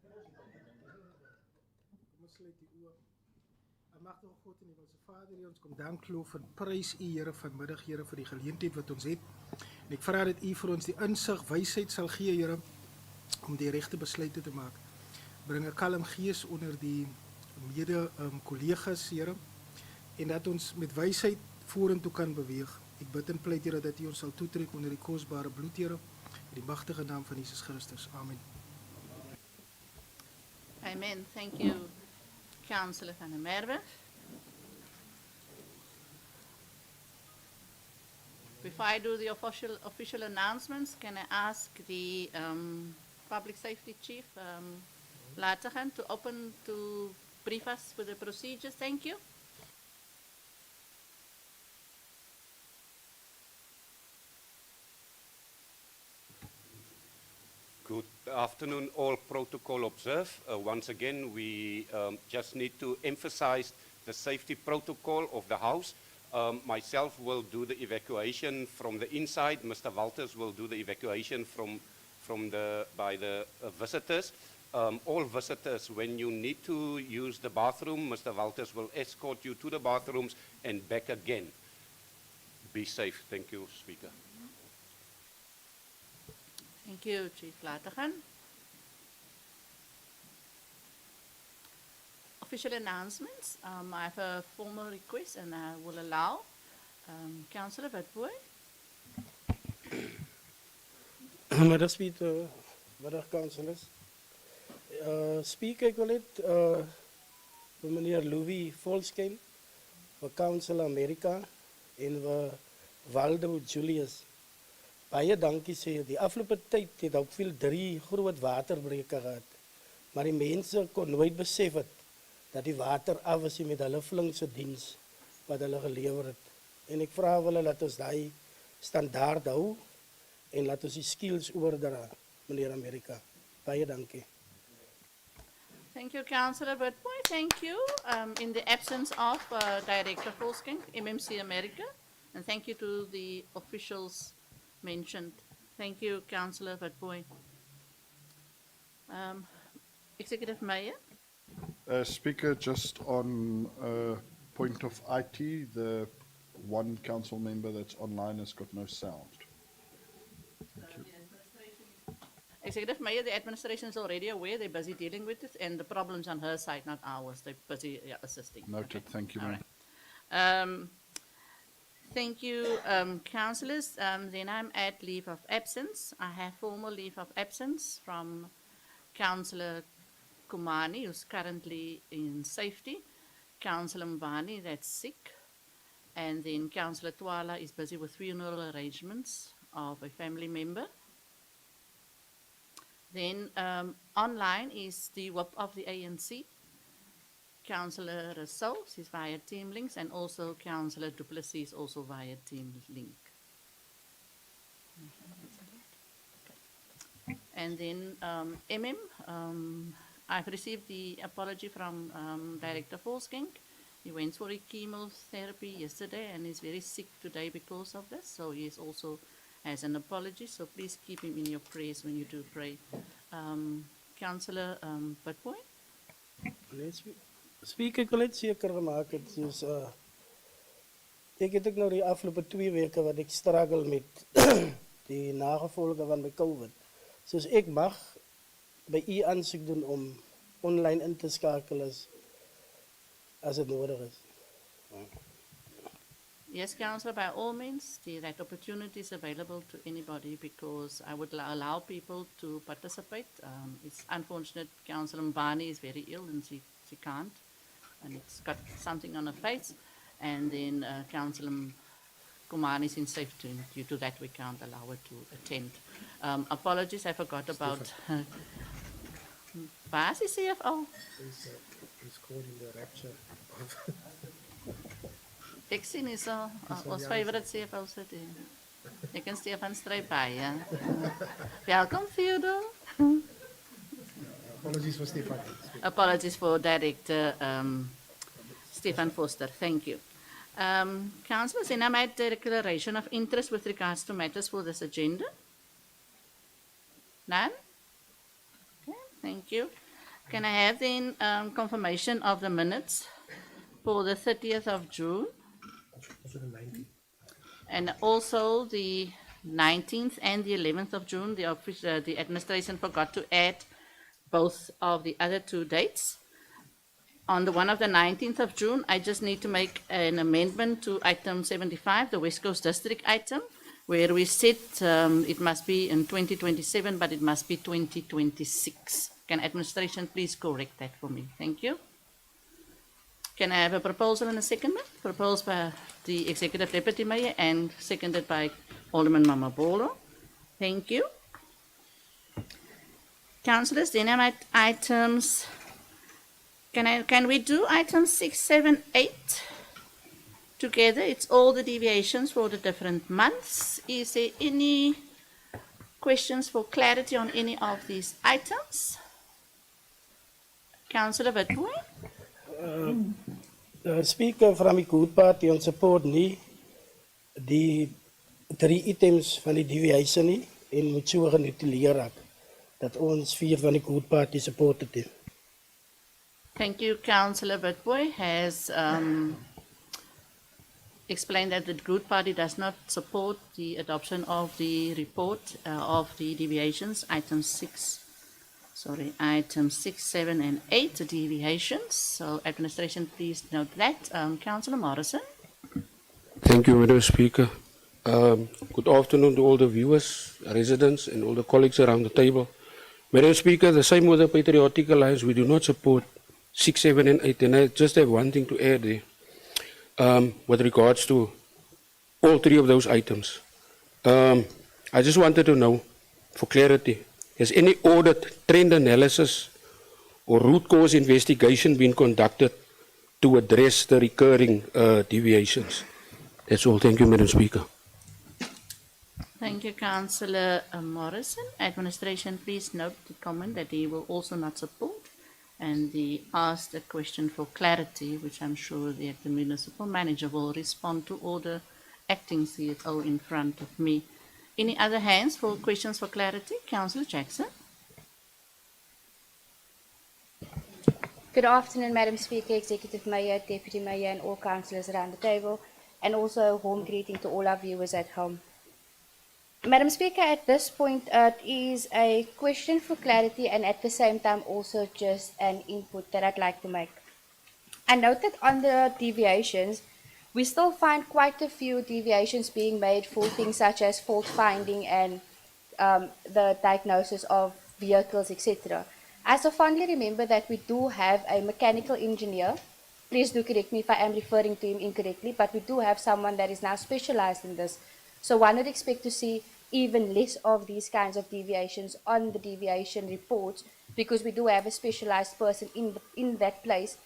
Kom ons sluit die oë. Almagtige God en hemelse Vader, Here, ons kom dank loof en prys U, Here, vanmiddag, Here, vir die geleentheid wat ons het. En ek vra dat U vir ons die insig, wysheid sal gee, Here, om die regte besluite te maak. Bring 'n kalm gees onder die mede kollegas, Here, en dat ons met wysheid vorentoe kan beweeg. Ek bid en pleit, Here, dat U ons sal toetrek onder die kosbare bloed, Here, in die magtige naam van Jesus Christus. Amen. Amen. Thank you, Councillor van der Merwe. Before I do the official announcements, can I ask the Public Safety Chief, Lategan, to brief us with the procedures? Thank you. Good afternoon, all protocol observed. Once again, we just need to emphasize the safety protocol of the house. Myself will do the evacuation from the inside. Mr. Walters will do the evacuation by the visitors. All visitors, when you need to use the bathroom, Mr. Walters will escort you to the bathrooms and back again. Be safe. Thank you, Speaker. Thank you, Chief Lategan. Official announcements. I have a formal request and I will allow Councillor Witbooi. Middag Speaker, middag councillors. Speaker, ek wil net vir meneer Louis Volsken, vir Council America en vir Waldo Julius. Baie dankie sê, die afgelope tyd het ook veel 3 groot waterbreke gehad, maar die mense kon nooit besef het, dat die water af is met hulle flinkse diens, wat hulle gelewer het. En ek vra hulle, laat ons die standaard hou, en laat ons die skills oordra, meneer Amerika. Baie dankie. Thank you, Councillor Witbooi. Thank you. In the absence of Director Volsken, MMC America, and thank you to the officials mentioned. Thank you, Councillor Witbooi. Executive Mayor. Speaker, just on point of IT, the one council member that's online has got no sound. Thank you. Executive Mayor, the administration is already aware, they're busy dealing with it, and the problem's on her side, not ours. They're busy assisting. Noted. Okay. Thank you, All ma'am. right. Thank you, councillors. Then I'm at leave of absence. I have formal leave of absence from Councillor Kumani, who's currently in safety, Councillor Mbani, that's sick, and then Councillor Twala is busy with funeral arrangements of a family member. Then online is the whip of the ANC, Councillor Rousseau, is via Team Links, and also Councillor Duplessis also via Team Link. Okay. And then I've received the apology from Director Volsken. He went for a chemotherapy yesterday and is very sick today because of this, so he also has an apology, so please keep him in your prayers when you do pray. Councillor Witbooi? Speaker, ek wil net seker gemaak het, soos, ek het ook nou die afgelope 2 weke wat ek struggle met die nagevolge van my COVID. Soos ek mag by u aansoek doen om online in te skakel as het nodig is. Yes, Councillor, by all means, that opportunity is available to anybody because I would allow people to participate. It's unfortunate Councillor Mbani is very ill and she can't, and it's got something on her face, and then Councillor Kumani is in safety. Due to that, we can't allow her to attend. Apologies, I forgot about... Waar is die CFO? He's called in the rapture of... Ek sien is ons favorite CFO sit hier. Ek en Stefan stryp by, ja. Welkom, Theodore. Apologies for Stefan. Apologies for Director Stefan Foster. Thank you. Councillors, and I made a declaration of interest with regards to matters for this agenda. None? Okay, thank you. Can I have then confirmation of the minutes for the 30th of June and also the 19th and the 11th of June? The administration forgot to add both of the other two dates. On the one of the 19th of June, I just need to make an amendment to item 75, the West Coast District item, where we said it must be in 2027, but it must be 2026. Can administration please correct that for me? Thank you. Can I have a proposal and a secondment? Proposed by the Executive Deputy Mayor and seconded by Alderman Mamabolo. Thank you. Councillors, then I'm at items. Can we do items 6, 7, 8 together? It's all the deviations for the different months. Is there any questions for clarity on any of these items? Councillor Witbooi? Speaker from die Good Party, ons support nie die 3 items van die deviation nie en moet so genutileer raak dat ons 4 van die Good Party supported het. Thank you. Councillor Witbooi has explained that the Good Party does not support the adoption of the report of the deviations, items 6, 7 and 8, the deviations. So administration, please note that. Councillor Morrison. Thank you, Madam Speaker. Good afternoon to all the viewers, residents, and all the colleagues around the table. Madam Speaker, the same with the Patriotic Alliance, we do not support 6, 7, and 8, and I just have one thing to add there with regards to all 3 of those items. I just wanted to know, for clarity, has any audit, trend analysis, or root cause investigation been conducted to address the recurring deviations? That's all. Thank you, Madam Speaker. Thank you, Councillor Morrison. Administration, please note the comment that he will also not support. And he asked a question for clarity, which I'm sure the municipal manager will respond to, or the acting CFO in front of me. Any other hands for questions for clarity? Councillor Jackson. Good afternoon, Madam Speaker, Executive Mayor, Deputy Mayor, and all councillors around the table, and also a warm greeting to all our viewers at home. Madam Speaker, at this point, it is a question for clarity and at the same time also just an input that I'd like to make. I note that on the deviations, we still find quite a few deviations being made for things such as fault finding and the diagnosis of vehicles, etc. I so fondly remember that we do have a mechanical engineer. Please do correct me if I am referring to him incorrectly, but we do have someone that is now specialized in this. So one would expect to see even less of these kinds of deviations on the deviation reports, because we do have a specialized person in that place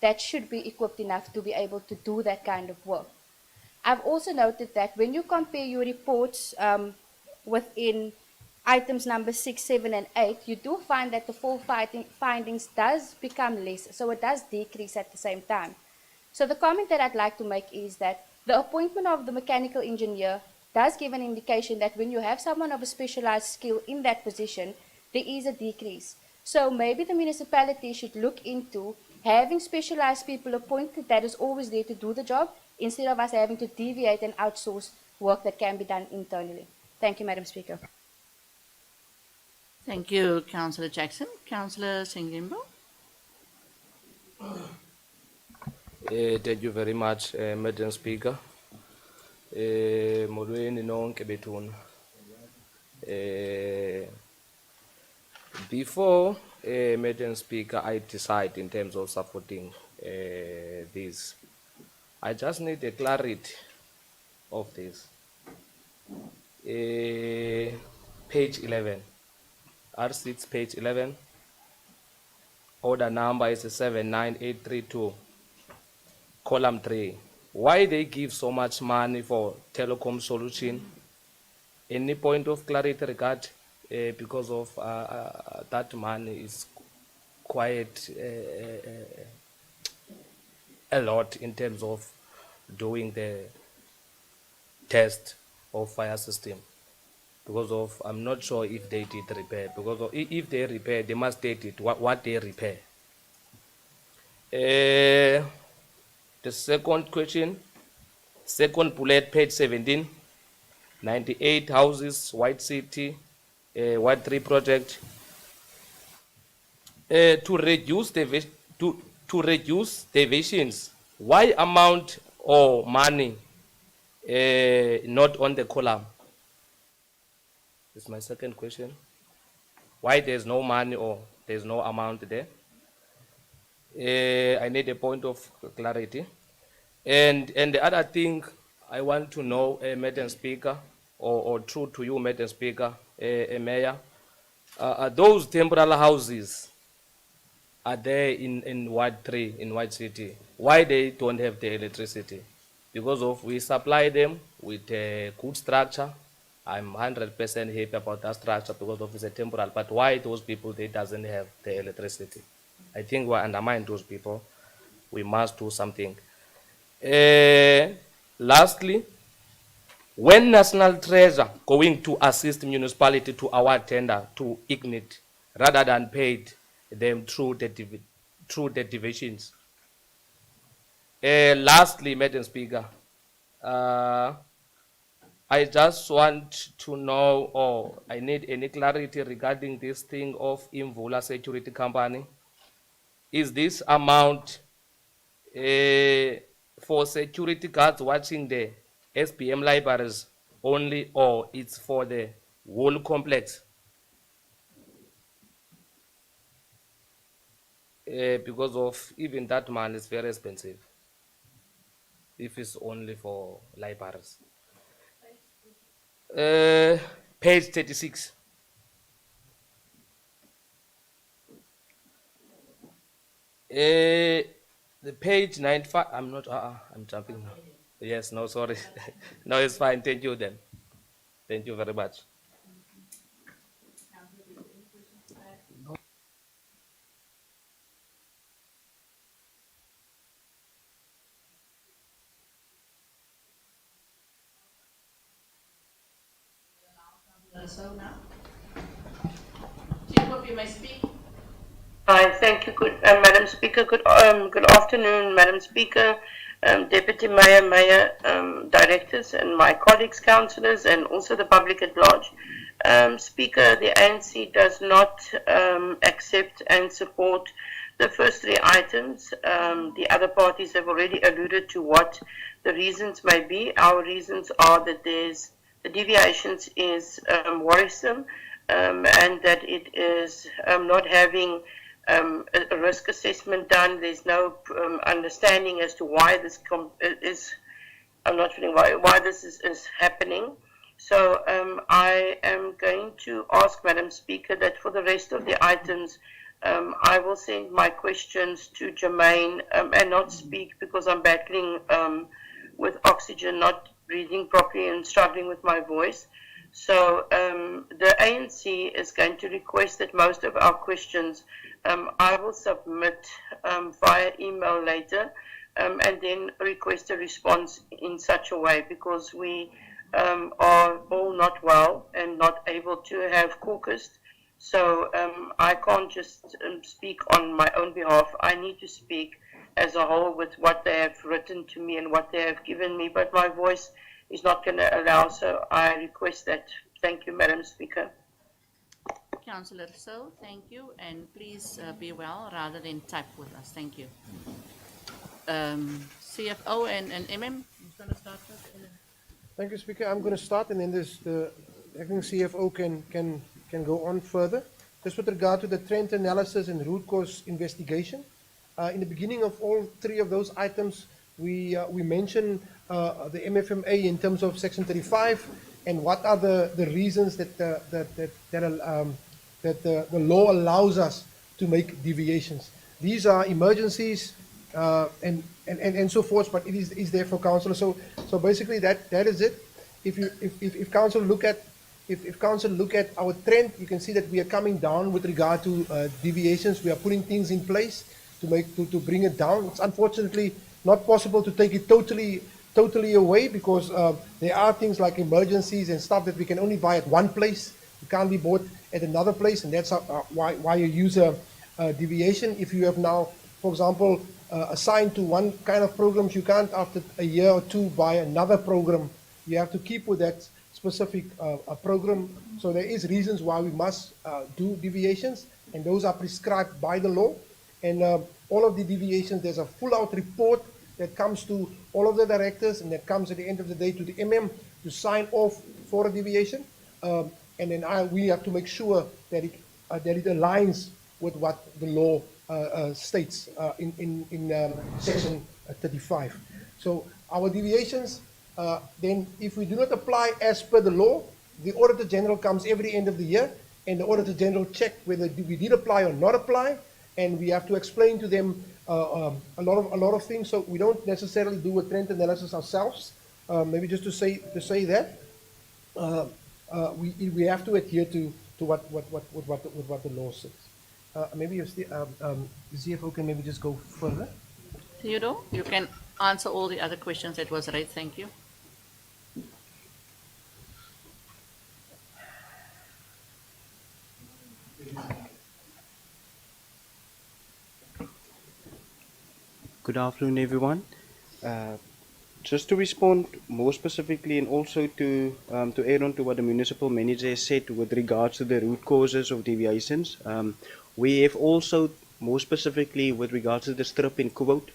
that should be equipped enough to be able to do that kind of work. I've also noted that when you compare your reports within items number 6, 7, and 8, you do find that the fault findings does become less, so it does decrease at the same time. So the comment that I'd like to make is that the appointment of the mechanical engineer does give an indication that when you have someone of a specialized skill in that position, there is a decrease. So maybe the municipality should look into having specialized people appointed that is always there to do the job, instead of us having to deviate and outsource work that can be done internally. Thank you, Madam Speaker. Thank you, Councillor Jackson. Councillor Singimbo. Thank you very much, Madam Speaker. Molweni nonke bethuna. Before, Madam Speaker, I decide in terms of supporting this, I just need a clarity of this. Page 11, R6, page 11. Order number is 79832, column 3. Why they give so much money for telecom solution? Any point of clarity regard? Because of that money is quite a lot in terms of doing the test of fire system. because of I'm not sure if they did repair, because of, if they repair, they must state it, what they repair. The second question, second bullet, page 17, 98 houses, White City, White 3 project. To reduce to reduce deviations, why amount or money not on the column? This is my second question. Why there's no money or there's no amount there? I need a point of clarity. And the other thing I want to know, Madam Speaker, or true to you, Madam Speaker, Mayor, are those temporary houses are there in Ward 3, in White City? Why they don't have the electricity? Because of we supply them with a good structure. I'm 100% happy about that structure because of it's a temporal. But why those people, they doesn't have the electricity? I think we undermine those people. We must do something. Lastly, when National Treasure going to assist municipality to award tender to Ignite rather than paid them through the divisions? Lastly, Madam Speaker, I just want to know, or I need any clarity regarding this thing of Imvula Security Company. Is this amount for security guards watching the SPM libraries only, or it's for the whole complex? Because of even that man is very expensive if it's only for libraries. Page 36. The page 95, I'm not, I'm jumping now. Yes, no, sorry. No, it's fine. Thank you then. Thank you very much. So now, Chief, hope you may speak. Hi, thank you, Madam Speaker. Good afternoon, Madam Speaker, Deputy Mayor, Mayor, Directors, and my colleagues, councillors, and also the public at large. Speaker, the ANC does not accept and support the first three items. The other parties have already alluded to what the reasons may be. Our reasons are that the deviations is worrisome, and that it is not having a risk assessment done. There's no understanding as to why this is. I'm not feeling why this is happening. So I am going to ask Madam Speaker that for the rest of the items, I will send my questions to Jermaine and not speak because I'm battling with oxygen, not breathing properly and struggling with my voice. So the ANC is going to request that most of our questions I will submit via email later and then request a response in such a way, because we are all not well and not able to have caucused. So I can't just speak on my own behalf. I need to speak as a whole with what they have written to me and what they have given me, but my voice is not going to allow, so I request that. Thank you, Madam Speaker. Councillor So, thank you, and please be well rather than type with us. Thank you. CFO and MM, who's going to start first? Thank you, Speaker. I'm going to start, and then the acting CFO can go on further. Just with regard to the trend analysis and root cause investigation, in the beginning of all three of those items, we mentioned the MFMA in terms of Section 35 and what are the reasons that the law allows us to make deviations. These are emergencies and so forth, but it is there for council. So basically that is it. If council look at our trend, you can see that we are coming down with regard to deviations. We are putting things in place to bring it down. It's unfortunately not possible to take it totally totally away because there are things like emergencies and stuff that we can only buy at one place. It can't be bought at another place, and that's why you use a deviation. If you have now, for example, assigned to one kind of programs, you can't after a year or two buy another program. You have to keep with that specific program. So there is reasons why we must do deviations, and those are prescribed by the law. And all of the deviations, there's a full-out report that comes to all of the directors, and that comes at the end of the day to the MM to sign off for a deviation. And then we have to make sure that it aligns with what the law states in section 35. So our deviations, then if we do not apply as per the law, the Auditor General comes every end of the year, and the Auditor General check whether we did apply or not apply, and we have to explain to them a lot of things. So we don't necessarily do a trend analysis ourselves. Maybe just to say that we have to adhere to what the law says. Maybe if the CFO can maybe just go further. Theodore, you can answer all the other questions that was raised. Thank you. Good afternoon, everyone. Just to respond more specifically, and also to add on to what the municipal manager has said with regards to the root causes of deviations, we have also more specifically with regards to the strip and quote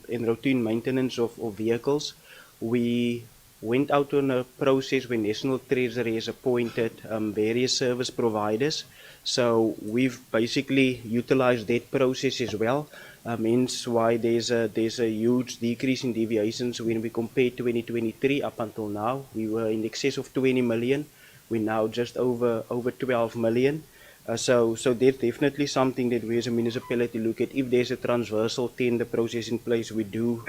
in routine maintenance of vehicles, we went out on a process where National Treasury has appointed various service providers. So we've basically utilized that process as well. Hence why there's a huge decrease in deviations when we compare 2023 up until now. We were in excess of 20 million. We're now just over 12 million. So that's definitely something that we as a municipality look at. If there's a transversal tender process in place, we do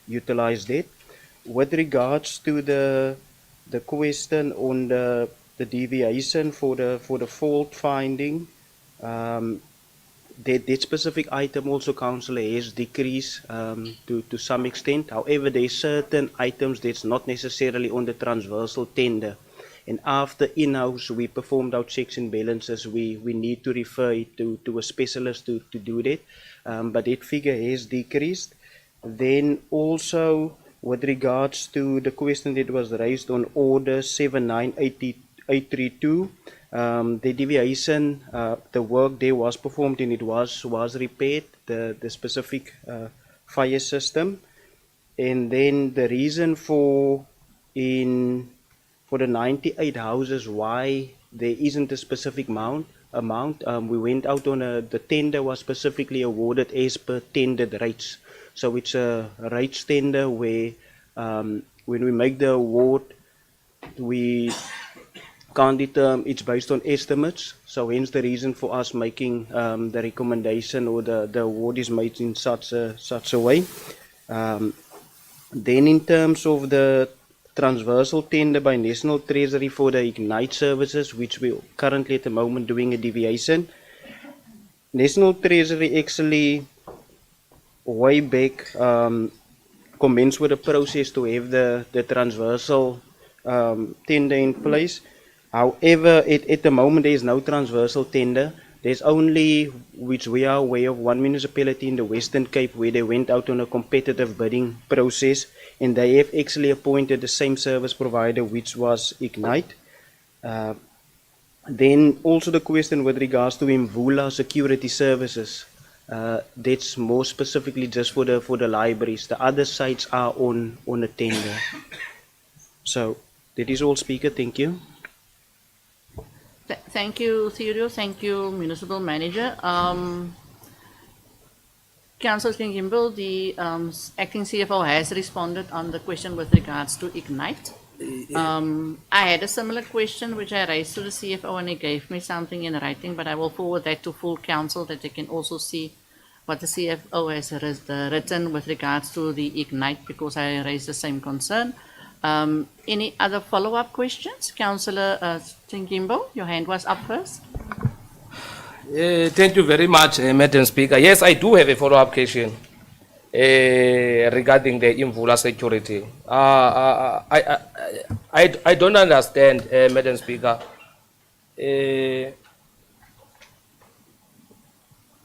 utilize that. With regards to the question on the deviation for the fault finding, that specific item also, Councillor, has decreased to some extent. However, there are certain items that's not necessarily on the transversal tender. And after in-house we performed our checks and balances, we need to refer it to a specialist to do that. But that figure has decreased. Then also with regards to the question that was raised on order 79832, the deviation, the work there was performed and it was repaired, the specific fire system. And then the reason for the 98 houses why there isn't a specific amount, we went out on the tender was specifically awarded as per tendered rates. So it's a rates tender where when we make the award, we can't determine, it's based on estimates. So hence the reason for us making the recommendation or the award is made in such a way. Then in terms of the transversal tender by National Treasury for the Ignite services, which we currently at the moment doing a deviation, National Treasury actually way back commenced with a process to have the transversal tender in place. However, at the moment there is no transversal tender. There's only, which we are aware of, one municipality in the Western Cape where they went out on a competitive bidding process, and they have actually appointed the same service provider, which was Ignite. Then also the question with regards to Mvula security services. That's more specifically just for the libraries. The other sites are on a tender. So that is all, Speaker. Thank you. Thank you, Theodore. Thank you, Municipal Manager. Councillor Gimble, the acting CFO has responded on the question with regards to Ignite. I had a similar question which I raised to the CFO and he gave me something in writing, but I will forward that to full council that they can also see what the CFO has written with regards to the Ignite, because I raised the same concern. Any other follow-up questions? Councillor Tingimbo, your hand was up first. Thank you very much, Madam Speaker. Yes, I do have a follow-up question. regarding the Imvula security. I don't understand, Madam Speaker.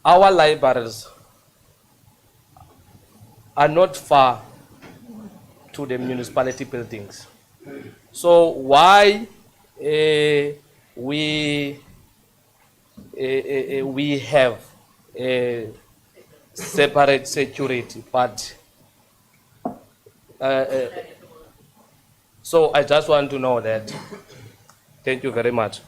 Our libraries are not far to the municipality buildings. So why we have separate security, but so I just want to know that. Thank you very much.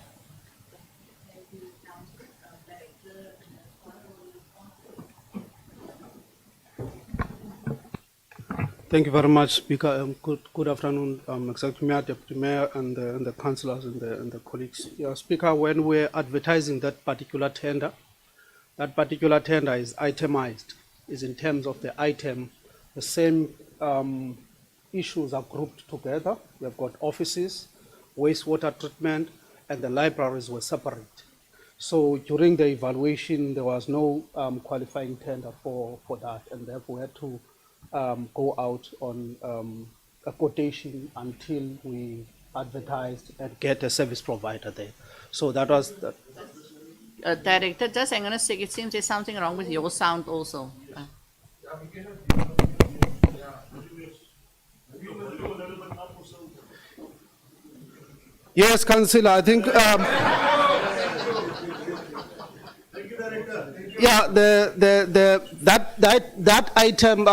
Thank you very much, Speaker. Good afternoon, Executive Mayor, Deputy Mayor, and the councillors and the colleagues. Yeah, Speaker, when we're advertising that particular tender is itemized, is in terms of the item, the same issues are grouped together. We've got offices, wastewater treatment, and the libraries were separate. So during the evaluation, there was no qualifying tender for that, and therefore we had to go out on a quotation until we advertised and get a service provider there. So that was the... Director, just hang on a sec. It seems there's something wrong with your sound also. Yes, Councillor, I think... yeah, that item,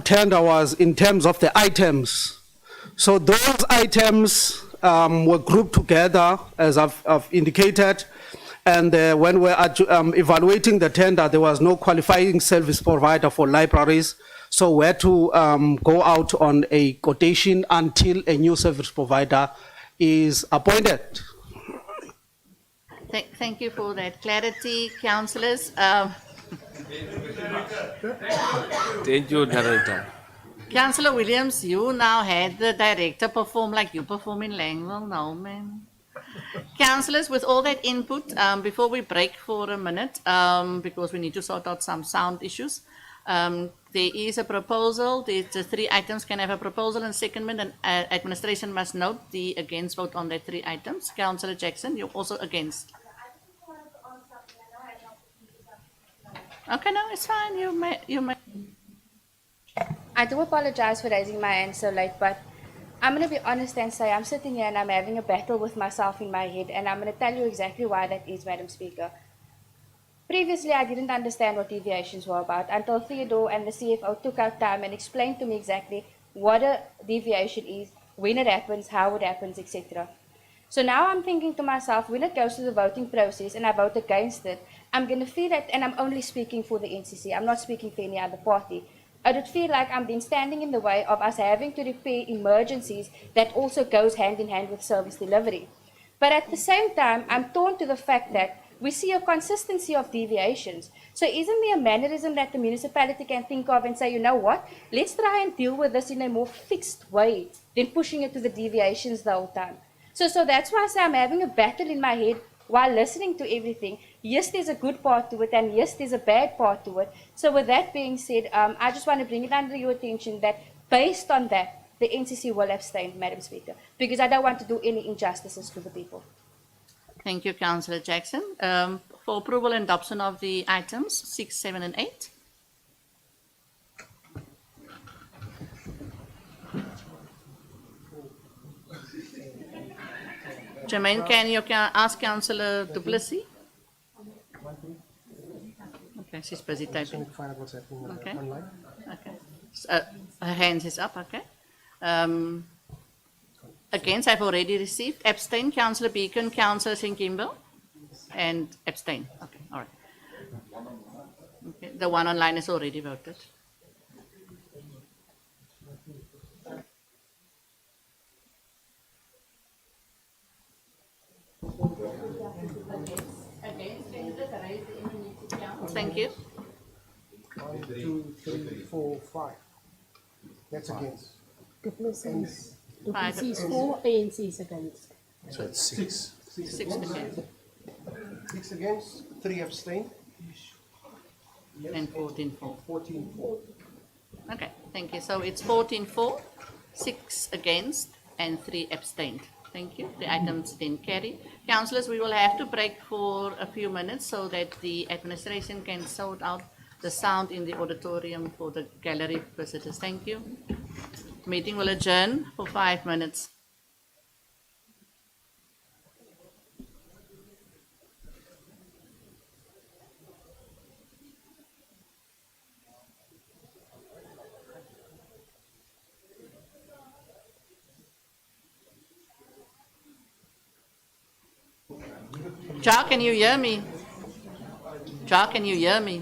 tender was in terms of the items. So those items were grouped together, as I've indicated, and when we're evaluating the tender, there was no qualifying service provider for libraries, so we had to go out on a quotation until a new service provider is appointed. Thank you for that clarity, councillors. Thank you, Director. Councillor Williams, you now had the director perform like you perform in Langwell. No, man. Councillors, with all that input, before we break for a minute, because we need to sort out some sound issues, there is a proposal. The three items can have a proposal and secondment, and administration must note the against vote on the three items. Councillor Jackson, you're also against. Okay, no, it's fine. You may. I do apologize for raising my hand so late, but I'm going to be honest and say I'm sitting here and I'm having a battle with myself in my head, and I'm going to tell you exactly why that is, Madam Speaker. Previously, I didn't understand what deviations were about until Theodore and the CFO took out time and explained to me exactly what a deviation is, when it happens, how it happens, etc. So now I'm thinking to myself, when it goes to the voting process and I vote against it, I'm going to feel that, and I'm only speaking for the NCC, I'm not speaking for any other party, I would feel like I'm then standing in the way of us having to repair emergencies that also goes hand in hand with service delivery. But at the same time, I'm torn to the fact that we see a consistency of deviations. So isn't there a mannerism that the municipality can think of and say, you know what, let's try and deal with this in a more fixed way than pushing it to the deviations the whole time. So that's why I say I'm having a battle in my head while listening to everything. Yes, there's a good part to it, and yes, there's a bad part to it. So with that being said, I just want to bring it under your attention that based on that, the NCC will abstain, Madam Speaker, because I don't want to do any injustices to the people. Thank you, Councillor Jackson. For approval and adoption of the items 6, 7, and 8. Jermaine, can you ask Councillor Duplessis? Okay, she's busy typing. Okay. Okay. Her hand is up. Okay. Against, I've already received. Abstain, Councillor Beacon, Councillor Sinkimbo, and abstain. Okay, all right. Okay, the one online is already voted. Thank you. 1, 2, 3, 4, 5. That's against. Duplessis Five. is 4, ANC is against. So it's 6. 6 against. 6 against, 3 abstain. And 14 for. 14 for. Okay, thank you. So it's 14 for, 6 against, and 3 abstained. Thank you. The items then carry. Councillors, we will have to break for a few minutes so that the administration can sort out the sound in the auditorium for the gallery visitors. Thank you. Meeting will adjourn for 5 minutes. Ja, can you hear me? Ja, can you hear me?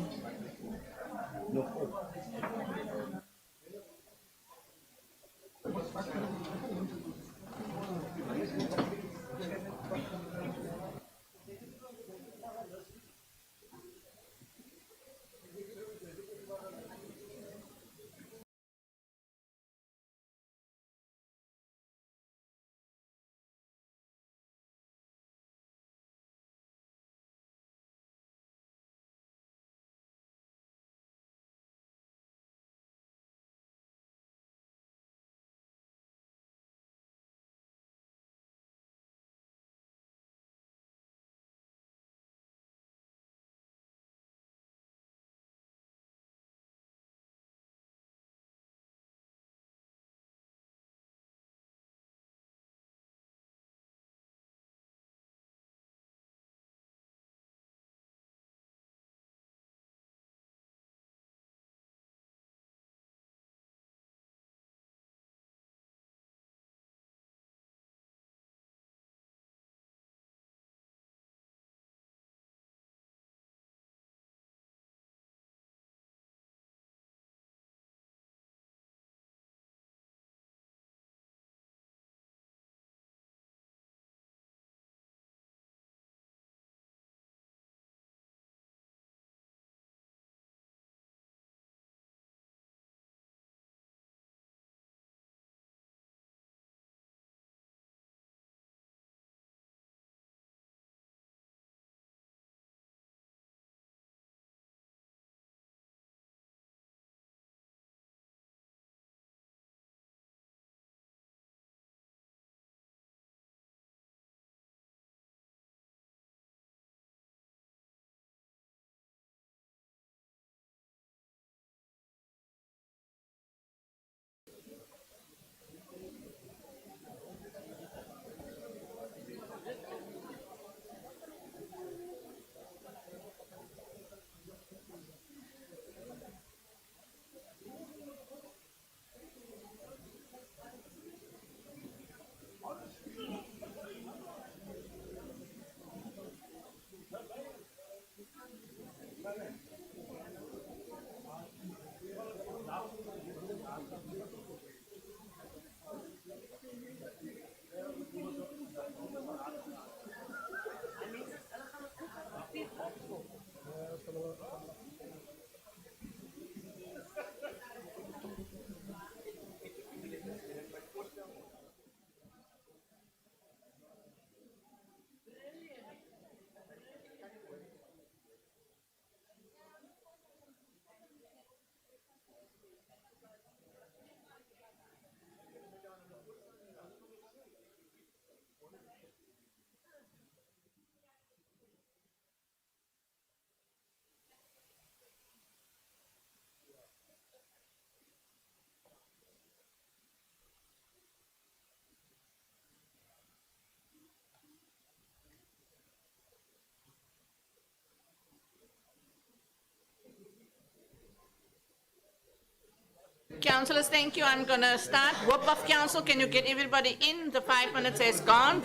Councillors, thank you. I'm going to start. Whoop of council, can you get everybody in? The 5 minutes has gone.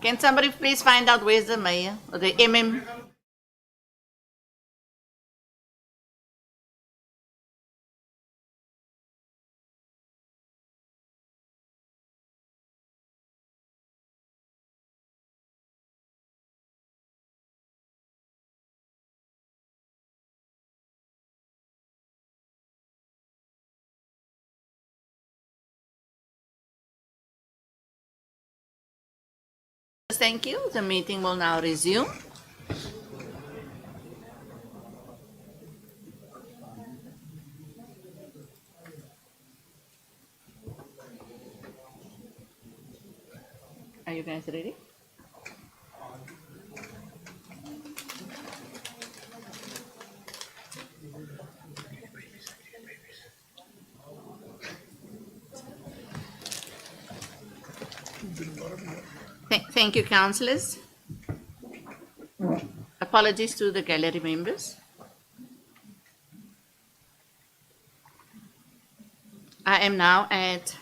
Can somebody please find out where's the mayor or the MM? Thank you. The meeting will now resume. Are you guys ready? Thank you, councillors. Apologies to the gallery members. I am now at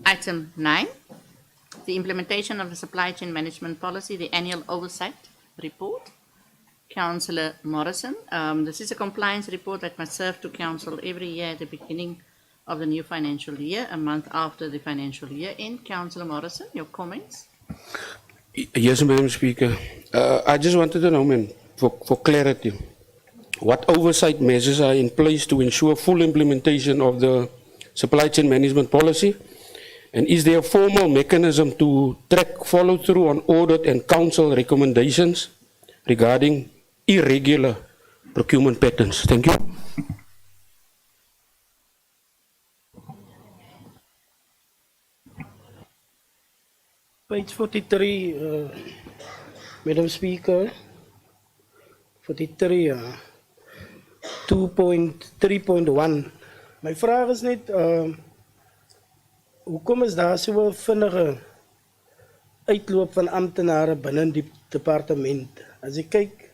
item 9, the implementation of the supply chain management policy, the annual oversight report. Councillor Morrison, this is a compliance report that must serve to council every year at the beginning of the new financial year, a month after the financial year end. Councillor Morrison, your comments? Yes, Madam Speaker. I just wanted to know, ma'am, for clarity, what oversight measures are in place to ensure full implementation of the supply chain management policy? And is there a formal mechanism to track follow-through on audit and council recommendations regarding irregular procurement patterns? Thank you. Page 43, Madam Speaker, 43, 2.3.1. My vraag is net, hoekom is daar so 'n vinnige uitloop van amptenare binne die departement? As ek kyk,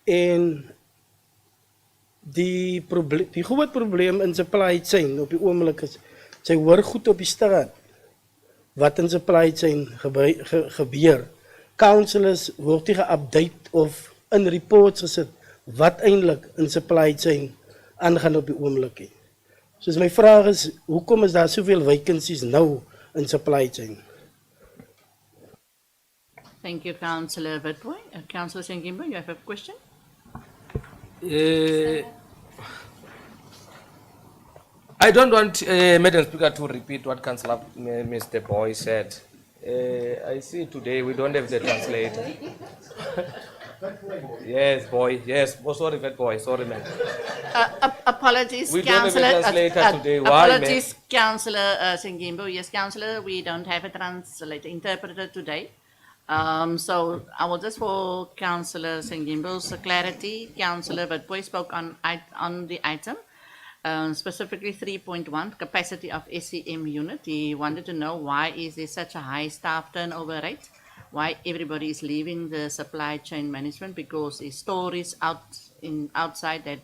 en die groot probleem in supply chain op die oomblik is, sy hoor goed op die straat wat in supply chain gebeur. Councillors word nie geupdate of in reports gesit wat eintlik in supply chain aangaan op die oomblik nie. So my vraag is, hoekom is daar soveel vacancies nou in supply chain? Thank you, Councillor Witbooi. Councillor Sengimbo, you have a question? I don't want Madam Speaker to repeat what Councillor Mr. Boy said. I see today we don't have the translator. Yes, boy. Yes. Oh, sorry, Fat Boy. Sorry, man. Apologies, We don't have a Councillor. translator today. Why, Apologies, Councillor Sengimbo. Yes, Councillor, we don't have a translator, interpreter today. So I will just for Councillor Sengimbo's clarity, Councillor Witbooi spoke on the item. Specifically 3.1, capacity of SCM unit. He wanted to know why is there such a high staff turnover rate? Why everybody is leaving the supply chain management? Because there's stories outside that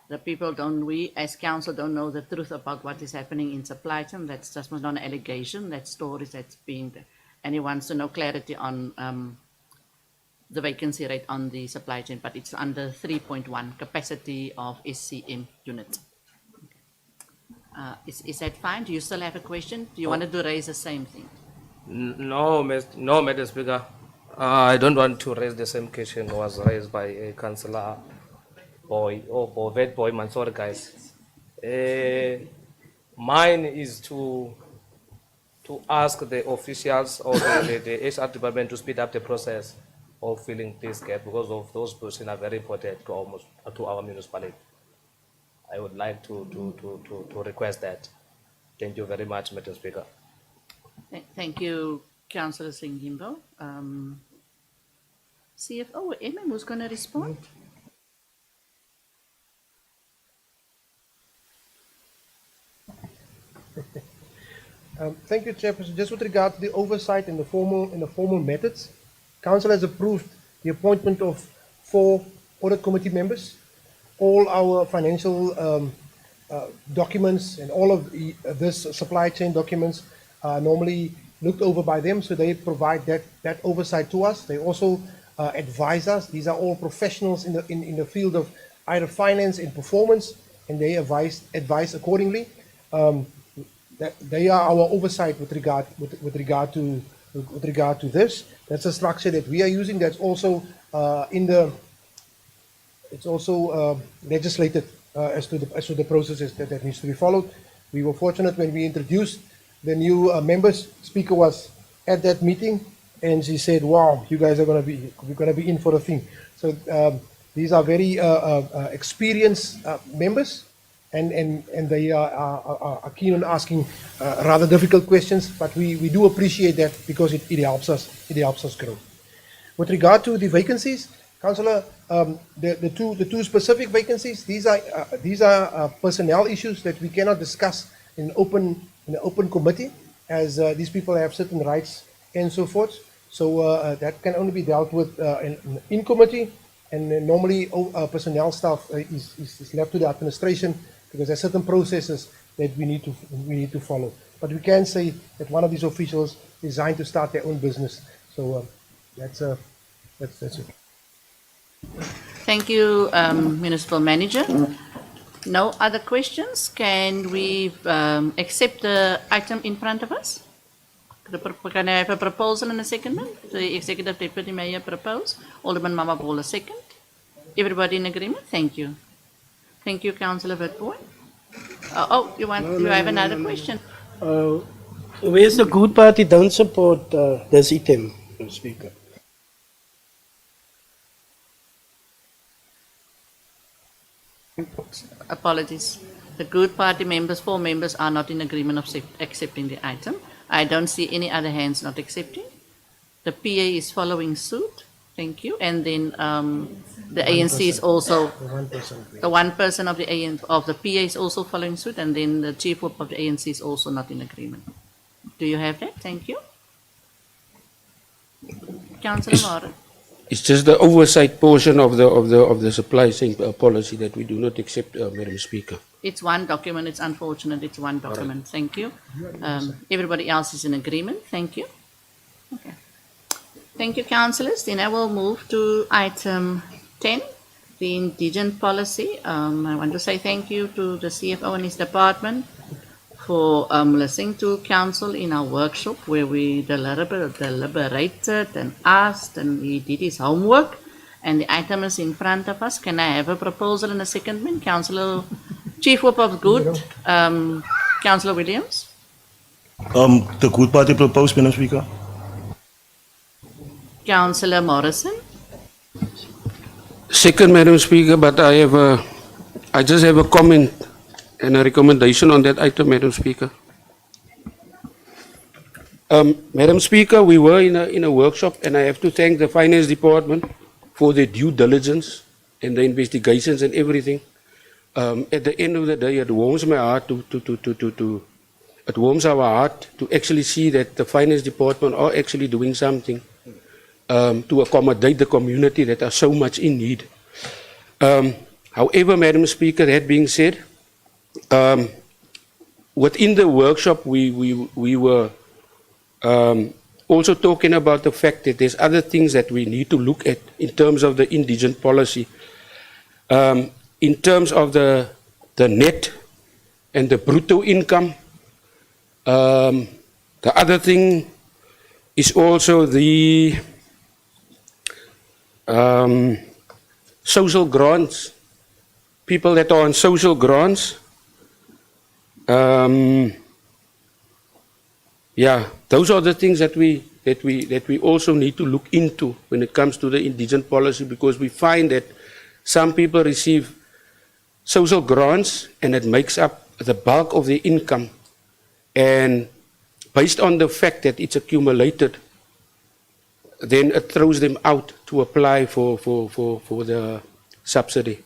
the people we as council don't know the truth about what is happening in supply chain. That's just not an allegation, that's stories that's being there. And he wants to know clarity on the vacancy rate on the supply chain, but it's under 3.1, capacity of SCM unit. Is that fine? Do you still have a question? Do you want to raise the same thing? No, Madam Speaker. I don't want to raise the same question was raised by Councillor Boy or Vet Boy. Man, sorry, guys. Mine is to ask the officials or the HR department to speed up the process of filling this gap because of those positions are very important to our municipality. I would like to request that. Thank you very much, Madam Speaker. Thank you, Councillor Sengimbo. CFO, Emma, who's going to respond? Thank you, Chairperson. Just with regard to the oversight and the formal methods, Council has approved the appointment of 4 audit committee members. All our financial documents and all of this supply chain documents are normally looked over by them, so they provide that oversight to us. They also advise us. These are all professionals in the field of either finance and performance, and they advise accordingly. They are our oversight with regard to this. That's a structure that we are using. That's also it's also legislated as to the processes that needs to be followed. We were fortunate when we introduced the new members. Speaker was at that meeting, and she said, "Wow, you guys are going to be we're going to be in for a thing." So these are very experienced members, and they are keen on asking rather difficult questions. But we do appreciate that because it helps us. It helps us grow. With regard to the vacancies, Councillor, the two specific vacancies, these are personnel issues that we cannot discuss in an open committee, as these people have certain rights and so forth. So that can only be dealt with in committee, and normally personnel staff is left to the administration because there are certain processes that we need to follow. But we can say that one of these officials resigned to start their own business. So that's it. Thank you, Municipal Manager. No other questions? Can we accept the item in front of us? Can I have a proposal and a secondment? The Executive Deputy Mayor propose. Alderman Mama Ball a second. Everybody in agreement? Thank you. Thank you, Councillor Witbooi. You have another question? Where's the Good Party don't support this item, Madam Speaker? Apologies. The Good Party members, 4 members, are not in agreement of accepting the item. I don't see any other hands not accepting. The PA is following suit. Thank you. And then the ANC is also the one person of the PA is also following suit, and then the Chief Whip of the ANC is also not in agreement. Do you have that? Thank you. Councillor Mara. It's just the oversight portion of the supply chain policy that we do not accept, Madam Speaker. It's one document. It's unfortunate. It's one document. Thank you. Everybody else is in agreement. Thank you. Okay. Thank you, councillors. Then I will move to item 10, the indigent policy. I want to say thank you to the CFO and his department for listening to council in our workshop where we deliberated and asked, and he did his homework, and the item is in front of us. Can I have a proposal and a secondment? Councillor Chief Whip of Good, Councillor Williams. The Good Party proposed, Madam Speaker. Councillor Morrison. Second, Madam Speaker, but I just have a comment and a recommendation on that item, Madam Speaker. Madam Speaker, we were in a workshop, and I have to thank the Finance Department for their due diligence and the investigations and everything. At the end of the day, it warms my heart it warms our heart to actually see that the Finance Department are actually doing something to accommodate the community that are so much in need. However, Madam Speaker, that being said, within the workshop, we were also talking about the fact that there's other things that we need to look at in terms of the indigent policy. In terms of the net and the brutto income, the other thing is also the social grants. People that are on social grants. Those are the things that we also need to look into when it comes to the indigent policy, because we find that some people receive social grants and it makes up the bulk of their income, and based on the fact that it's accumulated, then it throws them out to apply for the subsidy.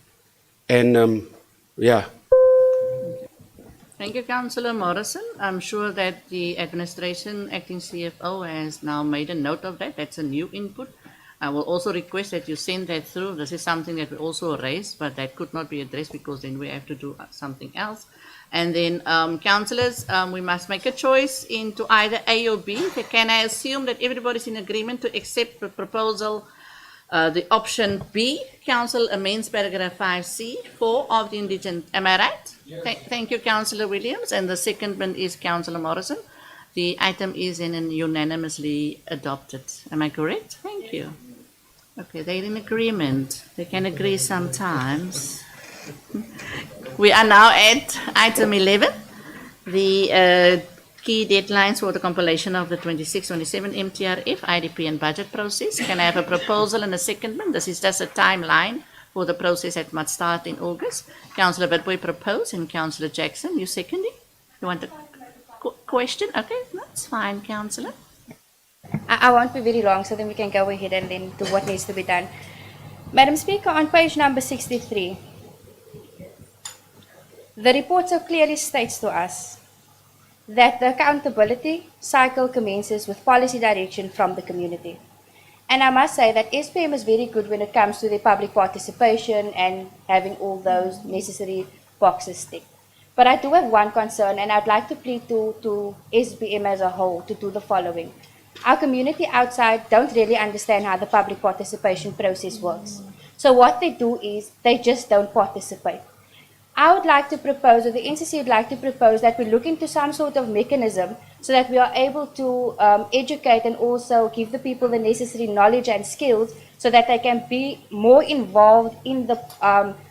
And Thank you, Councillor Morrison. I'm sure that the administration, acting CFO, has now made a note of that. That's a new input. I will also request that you send that through. This is something that we also raised, but that could not be addressed because then we have to do something else. And then, councillors, we must make a choice into either A or B. Can I assume that everybody's in agreement to accept the proposal, the option B? Council amends paragraph 5C, 4 of the indigent. Am I right? Yes. Thank you, Councillor Williams. And the secondment is Councillor Morrison. The item is unanimously adopted. Am I correct? Thank you. Okay, they're in agreement. They can agree sometimes. We are now at item 11, the key deadlines for the compilation of the 26-27 MTRF, IDP and budget process. Can I have a proposal and a secondment? This is just a timeline for the process that must start in August. Councillor Bidboy proposed and Councillor Jackson, you seconding? You want a question? Okay, that's fine, Councillor. I won't be very long, so then we can go ahead and then do what needs to be done. Madam Speaker, on page number 63, the report so clearly states to us that the accountability cycle commences with policy direction from the community. And I must say that SPM is very good when it comes to the public participation and having all those necessary boxes ticked. But I do have one concern, and I'd like to plead to SPM as a whole to do the following. Our community outside don't really understand how the public participation process works. So what they do is they just don't participate. I would like to propose, or the NCC would like to propose, that we look into some sort of mechanism so that we are able to educate and also give the people the necessary knowledge and skills so that they can be more involved in the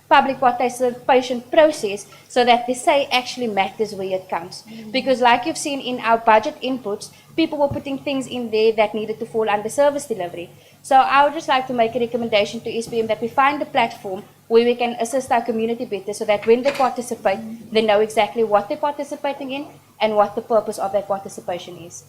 public participation process, so that the say actually matters where it comes. Because like you've seen in our budget inputs, people were putting things in there that needed to fall under service delivery. So I would just like to make a recommendation to SPM that we find a platform where we can assist our community better, so that when they participate, they know exactly what they're participating in and what the purpose of that participation is.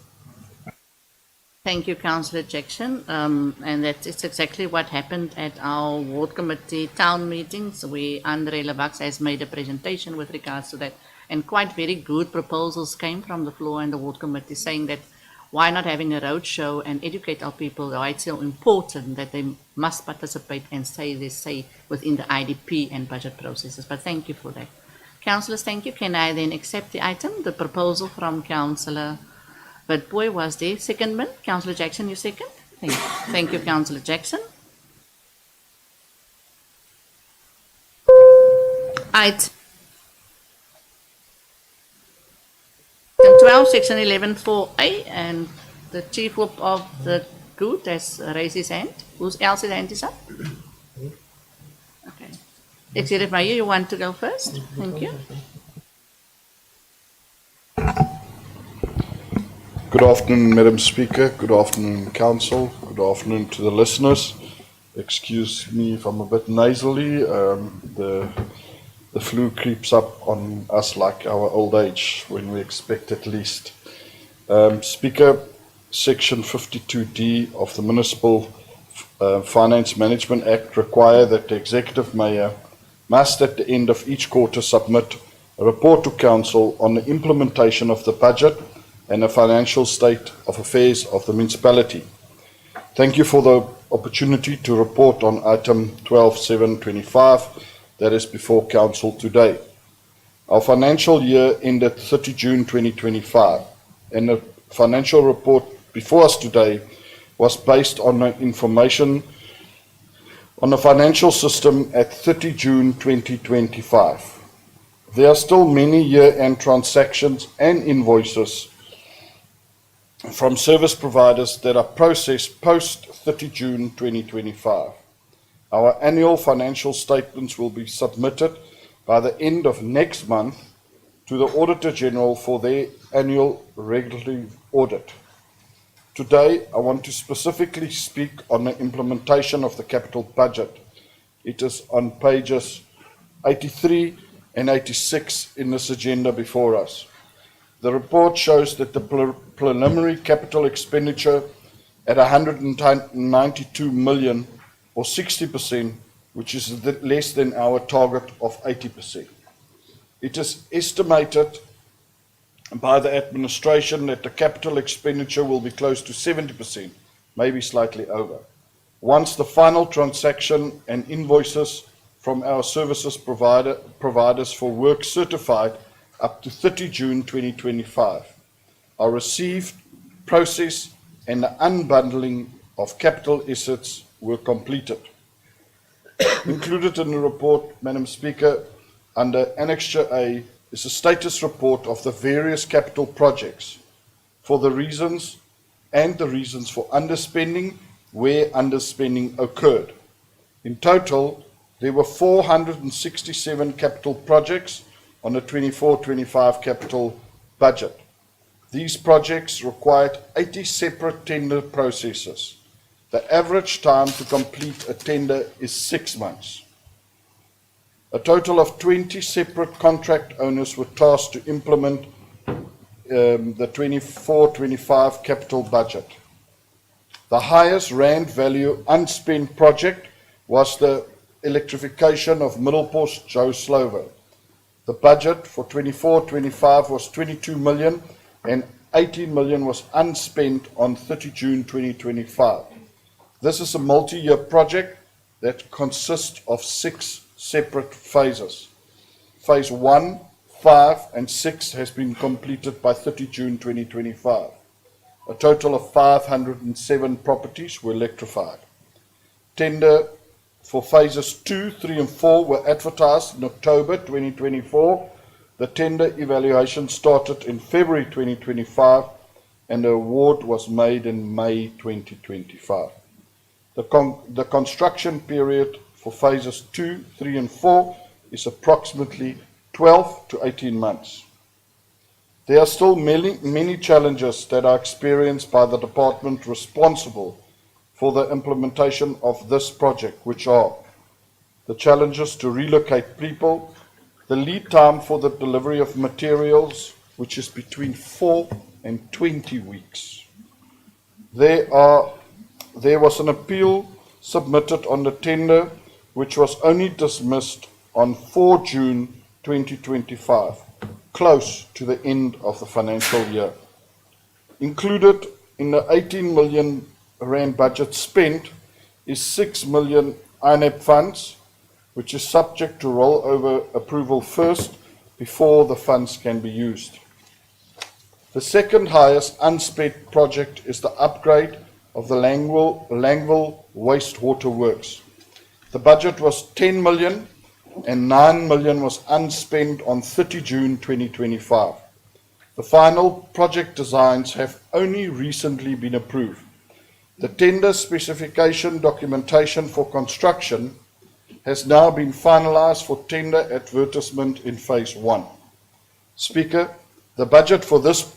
Thank you, Councillor Jackson. And it's exactly what happened at our ward committee town meetings, where Andre Levax has made a presentation with regards to that. And quite very good proposals came from the floor and the ward committee, saying that why not having a road show and educate our people why it's so important that they must participate and say they say within the IDP and budget processes. But thank you for that. Councillors, thank you. Can I then accept the item, the proposal from Councillor Bidboy was there. Secondment, Councillor Jackson, you second? Thank you, Councillor Jackson. Item 12, section 11.4a, and the Chief Whip of the Good has raised his hand. Who's else's hand is up? Okay. Executive Mayor, you want to go first? Thank you. Good afternoon, Madam Speaker. Good afternoon, Council. Good afternoon to the listeners. Excuse me if I'm a bit nasally. The flu creeps up on us like our old age when we expect it least. Speaker, Section 52D of the Municipal Finance Management Act require that the Executive Mayor must at the end of each quarter submit a report to Council on the implementation of the budget and the financial state of affairs of the municipality. Thank you for the opportunity to report on item 12.7.25 that is before Council today. Our financial year ended 30 June 2025, and the financial report before us today was based on the information on the financial system at 30 June 2025. There are still many year-end transactions and invoices from service providers that are processed post 30 June 2025. Our annual financial statements will be submitted by the end of next month to the Auditor General for their annual regulatory audit. Today, I want to specifically speak on the implementation of the capital budget. It is on pages 83 and 86 in this agenda before us. The report shows that the preliminary capital expenditure at 192 million, or 60%, which is less than our target of 80%. It is estimated by the administration that the capital expenditure will be close to 70%, maybe slightly over, once the final transaction and invoices from our services providers for work certified up to 30 June 2025 are received, processed, and the unbundling of capital assets were completed. Included in the report, Madam Speaker, under Annexure A is a status report of the various capital projects for the reasons for underspending where underspending occurred. In total, there were 467 capital projects on the 24-25 capital budget. These projects required 80 separate tender processes. The average time to complete a tender is 6 months. A total of 20 separate contract owners were tasked to implement the 24-25 capital budget. The highest rand value unspent project was the electrification of Middelpost Joe Slovo. The budget for 24-25 was 22 million and 18 million was unspent on 30 June 2025. This is a multi-year project that consists of 6 separate phases. Phase 1, 5 and 6 has been completed by 30 June 2025. A total of 507 properties were electrified. Tender for phases 2, 3 and 4 were advertised in October 2024. The tender evaluation started in February 2025 and the award was made in May 2025. The construction period for phases 2, 3 and 4 is approximately 12 to 18 months. There are still many challenges that are experienced by the department responsible for the implementation of this project, which are the challenges to relocate people, the lead time for the delivery of materials, which is between 4 and 20 weeks. There was an appeal submitted on the tender, which was only dismissed on 4 June 2025, close to the end of the financial year. Included in the 18 million rand budget spent is 6 million INEP funds, which is subject to rollover approval first before the funds can be used. The second highest unspent project is the upgrade of the Langville wastewater works. The budget was 10 million and 9 million was unspent on 30 June 2025. The final project designs have only recently been approved. The tender specification documentation for construction has now been finalized for tender advertisement in phase 1. Speaker, the budget for this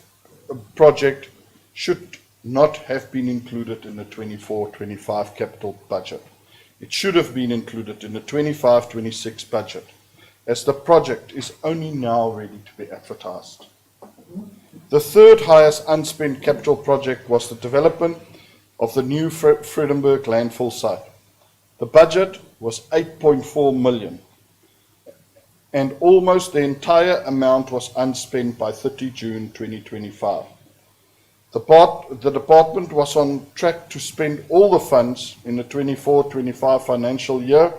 project should not have been included in the 24-25 capital budget. It should have been included in the 25-26 budget, as the project is only now ready to be advertised. The third highest unspent capital project was the development of the new Vredenburg landfill site. The budget was 8.4 million, and almost the entire amount was unspent by 30 June 2025. The department was on track to spend all the funds in the 24-25 financial year,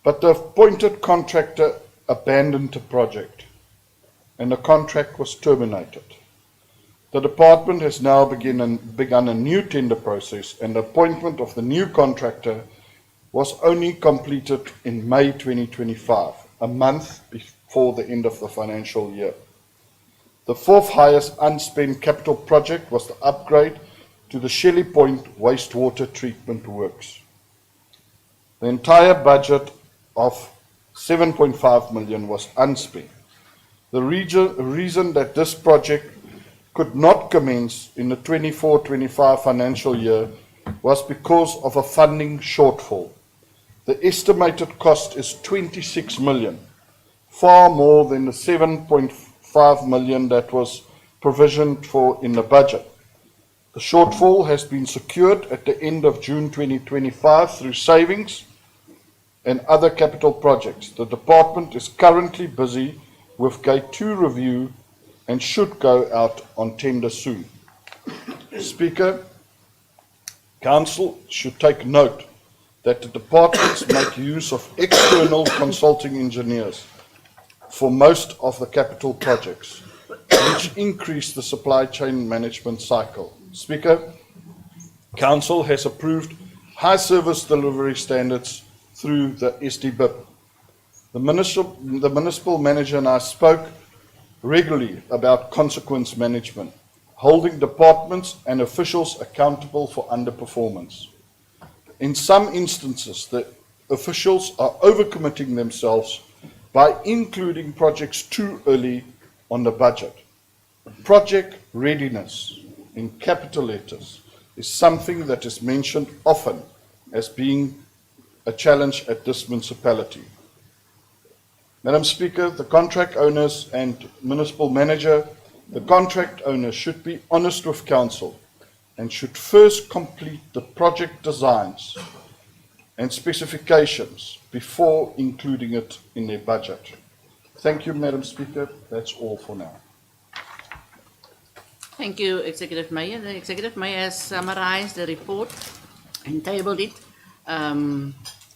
but the appointed contractor abandoned the project and the contract was terminated. The department has now begun a new tender process, and the appointment of the new contractor was only completed in May 2025, a month before the end of the financial year. The fourth highest unspent capital project was the upgrade to the Shelley Point wastewater treatment works. The entire budget of 7.5 million was unspent. The reason that this project could not commence in the 24-25 financial year was because of a funding shortfall. The estimated cost is 26 million, far more than the 7.5 million that was provisioned for in the budget. The shortfall has been secured at the end of June 2025 through savings and other capital projects. The department is currently busy with Gate 2 review and should go out on tender soon. Speaker, Council should take note that the departments make use of external consulting engineers for most of the capital projects, which increase the supply chain management cycle. Speaker, Council has approved high service delivery standards through the SDBIP. The municipal manager and I spoke regularly about consequence management, holding departments and officials accountable for underperformance. In some instances, the officials are overcommitting themselves by including projects too early on the budget. Project readiness, in capital letters, is something that is mentioned often as being a challenge at this municipality. Madam Speaker, the contract owners and municipal manager, the contract owner should be honest with council and should first complete the project designs and specifications before including it in their budget. Thank you, Madam Speaker. That's all for now. Thank you, Executive Mayor. The Executive Mayor has summarized the report and tabled it.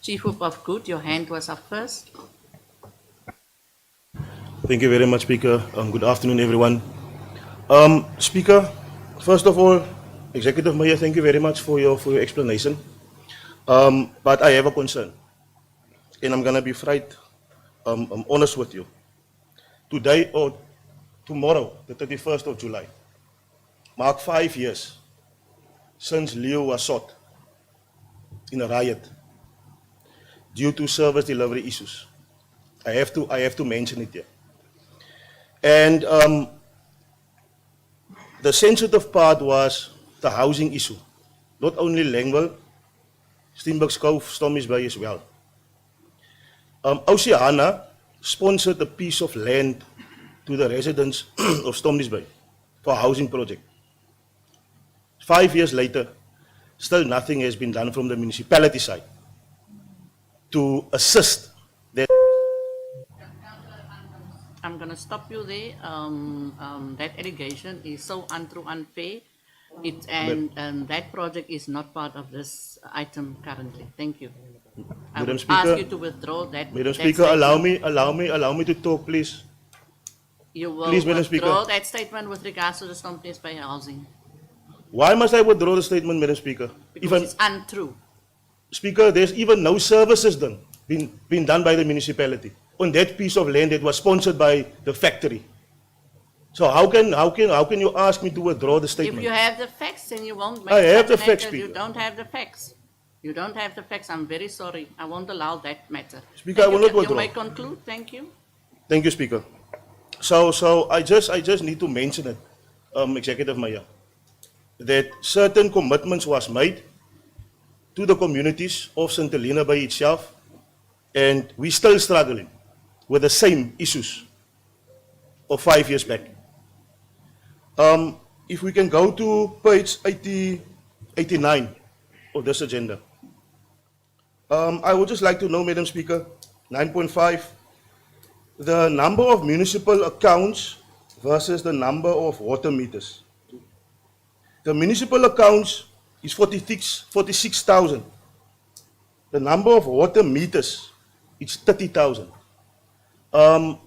Chief Whip of Good, your hand was up first. Thank you very much, Speaker. Good afternoon, everyone. Speaker, first of all, Executive Mayor, thank you very much for your explanation. But I have a concern, and I'm going to be I'm honest with you. Today or tomorrow, the 31st of July, mark 5 years since Leo was shot in a riot due to service delivery issues. I have to mention it here. And the sensitive part was the housing issue. Not only Langwell, Steenberg's Cove, Stormies Bay as well. Oceana sponsored a piece of land to the residents of Stormies Bay for a housing project. 5 years later, still nothing has been done from the municipality side to assist that. I'm going to stop you there. That allegation is so untrue, unfair. And that project is not part of this item currently. Thank you. I Madam would Speaker, ask you to withdraw that. Madam that Speaker, statement. allow me to talk, please. You will Please, Madam withdraw Speaker. that statement with regards to the Stormies Bay housing. Why must I withdraw the statement, Madam Speaker? Because it's untrue. Speaker, there's even no services been done by the municipality on that piece of land that was sponsored by the factory. So how can you ask me to withdraw the If statement? you have the facts, then you won't make I have such the an facts, act that You Speaker. don't have the facts. You don't have the facts. I'm very sorry. I won't allow that matter. Speaker, I will not You withdraw. may conclude. Thank you. Thank you, Speaker. So I just need to mention it, Executive Mayor, that certain commitments was made to the communities of St. Helena Bay itself, and we're still struggling with the same issues of 5 years back. If we can go to page 89 of this agenda. I would just like to know, Madam Speaker, 9.5, the number of municipal accounts versus the number of water meters. The municipal accounts is 46,000. The number of water meters is 30,000. I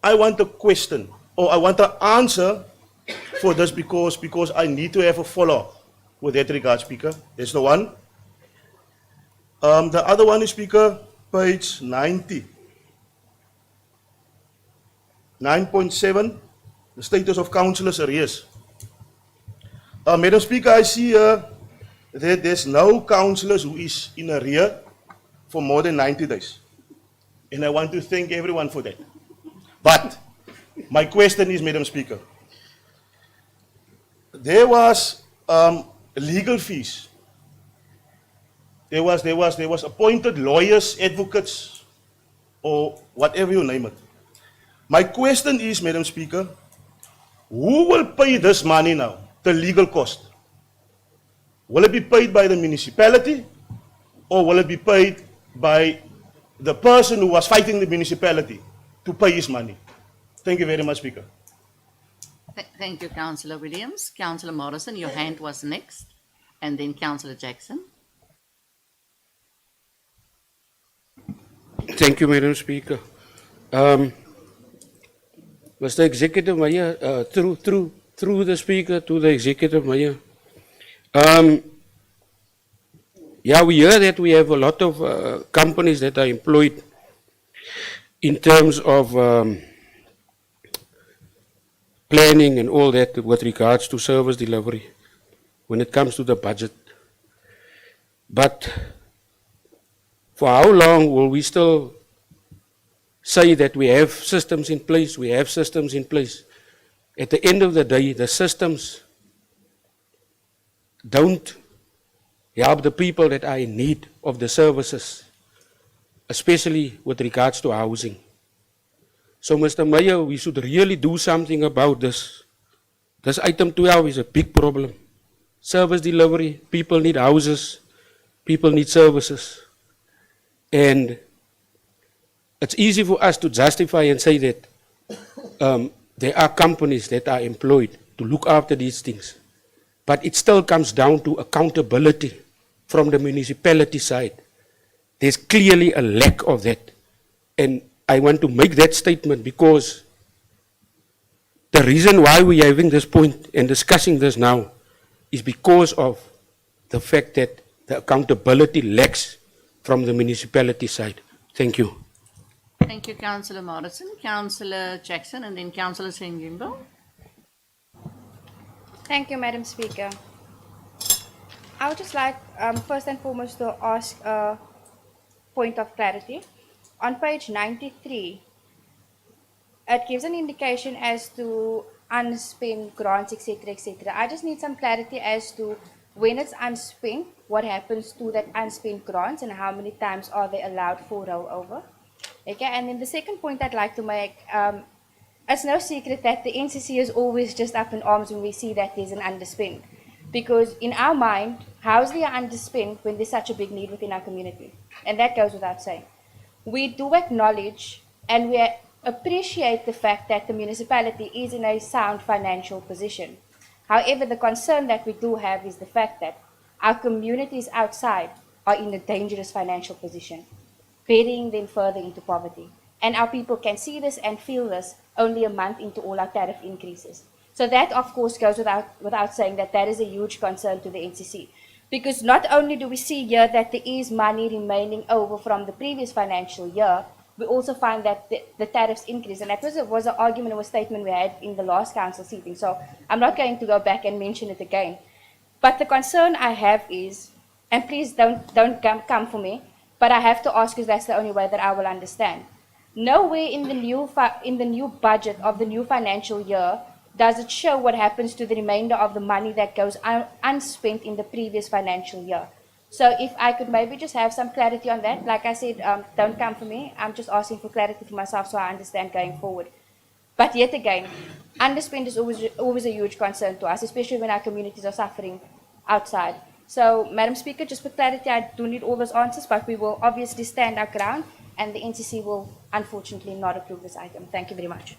want a question, or I want an answer for this because I need to have a follow-up with that regard, Speaker. That's the one. The other one is, Speaker, page 90. 9.7, the status of councillors' arrears. Madam Speaker, I see that there's no councillors who is in arrear for more than 90 days. And I want to thank everyone for that. But my question is, Madam Speaker, there was legal fees. There was appointed lawyers, advocates, or whatever you name it. My question is, Madam Speaker, who will pay this money now, the legal cost? Will it be paid by the municipality, or will it be paid by the person who was fighting the municipality to pay his money? Thank you very much, Speaker. Thank you, Councillor Williams. Councillor Morrison, your hand was next, and then Councillor Jackson. Thank you, Madam Speaker. Mr. Executive Mayor, through the Speaker to the Executive Mayor. Yeah, we hear that we have a lot of companies that are employed in terms of planning and all that with regards to service delivery when it comes to the budget. But for how long will we still say that we have systems in place, At the end of the day, the systems don't help the people that are in need of the services, especially with regards to housing. So, Mr. Mayor, we should really do something about this. This item 12 is a big problem. Service delivery, people need houses, people need services. And it's easy for us to justify and say that there are companies that are employed to look after these things. But it still comes down to accountability from the municipality side. There's clearly a lack of that. And I want to make that statement because the reason why we're having this point and discussing this now is because of the fact that the accountability lacks from the municipality side. Thank you. Thank you, Councillor Morrison. Councillor Jackson and then Councillor Sengimbo. Thank you, Madam Speaker. I would just like, first and foremost, to ask a point of clarity. On page 93, it gives an indication as to unspent grants, etc., etc. I just need some clarity as to when it's unspent, what happens to that unspent grants and how many times are they allowed for rollover. Okay, and then the second point I'd like to make, it's no secret that the NCC is always just up in arms when we see that there's an underspend. Because in our mind, how is there underspend when there's such a big need within our community? And that goes without saying. We do acknowledge and we appreciate the fact that the municipality is in a sound financial position. However, the concern that we do have is the fact that our communities outside are in a dangerous financial position, burying them further into poverty. And our people can see this and feel this only a month into all our tariff increases. So that, of course, goes without saying that that is a huge concern to the NCC. Because not only do we see here that there is money remaining over from the previous financial year, we also find that the tariffs increase. And that was an argument or a statement we had in the last council seating. So I'm not going to go back and mention it again. But the concern I have is, and please don't come for me, but I have to ask because that's the only way that I will understand. Nowhere in the new budget of the new financial year does it show what happens to the remainder of the money that goes unspent in the previous financial year. So if I could maybe just have some clarity on that. Like I said, don't come for me. I'm just asking for clarity for myself so I understand going forward. But yet again, underspend is always a huge concern to us, especially when our communities are suffering outside. So, Madam Speaker, just for clarity, I do need all those answers, but we will obviously stand our ground, and the NCC will unfortunately not approve this item. Thank you very much.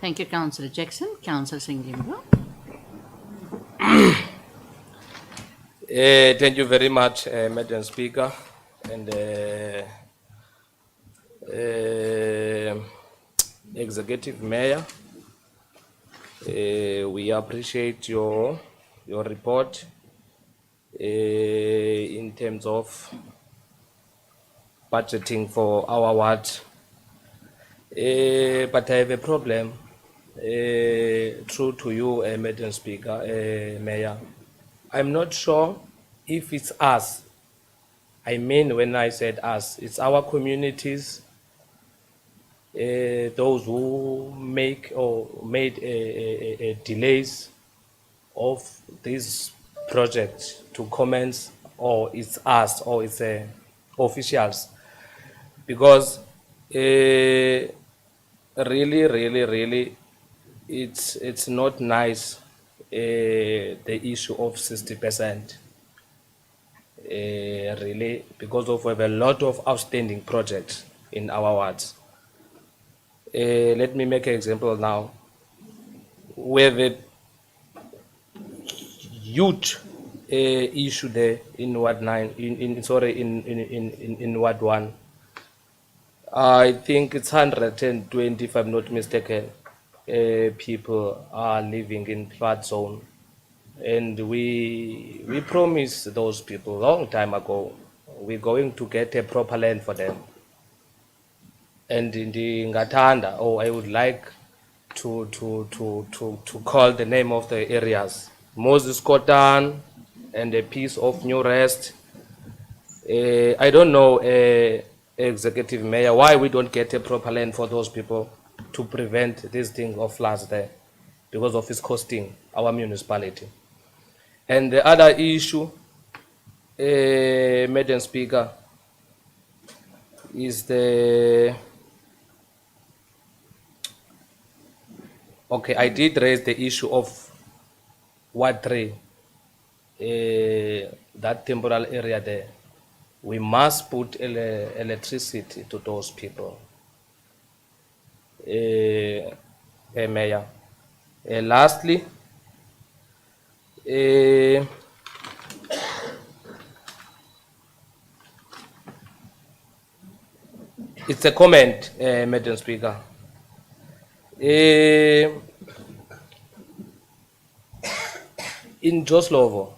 Thank you, Councillor Jackson. Councillor Sengimbo. Thank you very much, Madam Speaker, and Executive Mayor. We appreciate your report in terms of budgeting for our ward. But I have a problem, true to you, Madam Speaker, Mayor. I'm not sure if it's us. I mean, when I said us, it's our communities, those who make or made delays of this project to commence, or it's us, or it's officials. Because really, it's not nice, the issue of 60%. Really, because we have a lot of outstanding projects in our wards. Let me make an example now. We have a huge issue there in Ward 9, in Ward 1. I think it's 120, if I'm not mistaken, people are living in flood zone. And we promised those people a long time ago, we're going to get a proper land for them. And in the Ngatanda, I would like to call the name of the areas. Moses Kotan and a piece of New Rest. I don't know, Executive Mayor, why we don't get a proper land for those people to prevent this thing of floods there. because of its costing our municipality. And the other issue, Madam Speaker, is okay, I did raise the issue of Ward 3, that temporal area there. We must put electricity to those people. Mayor. Lastly, it's a comment, Madam Speaker. In Joslovo,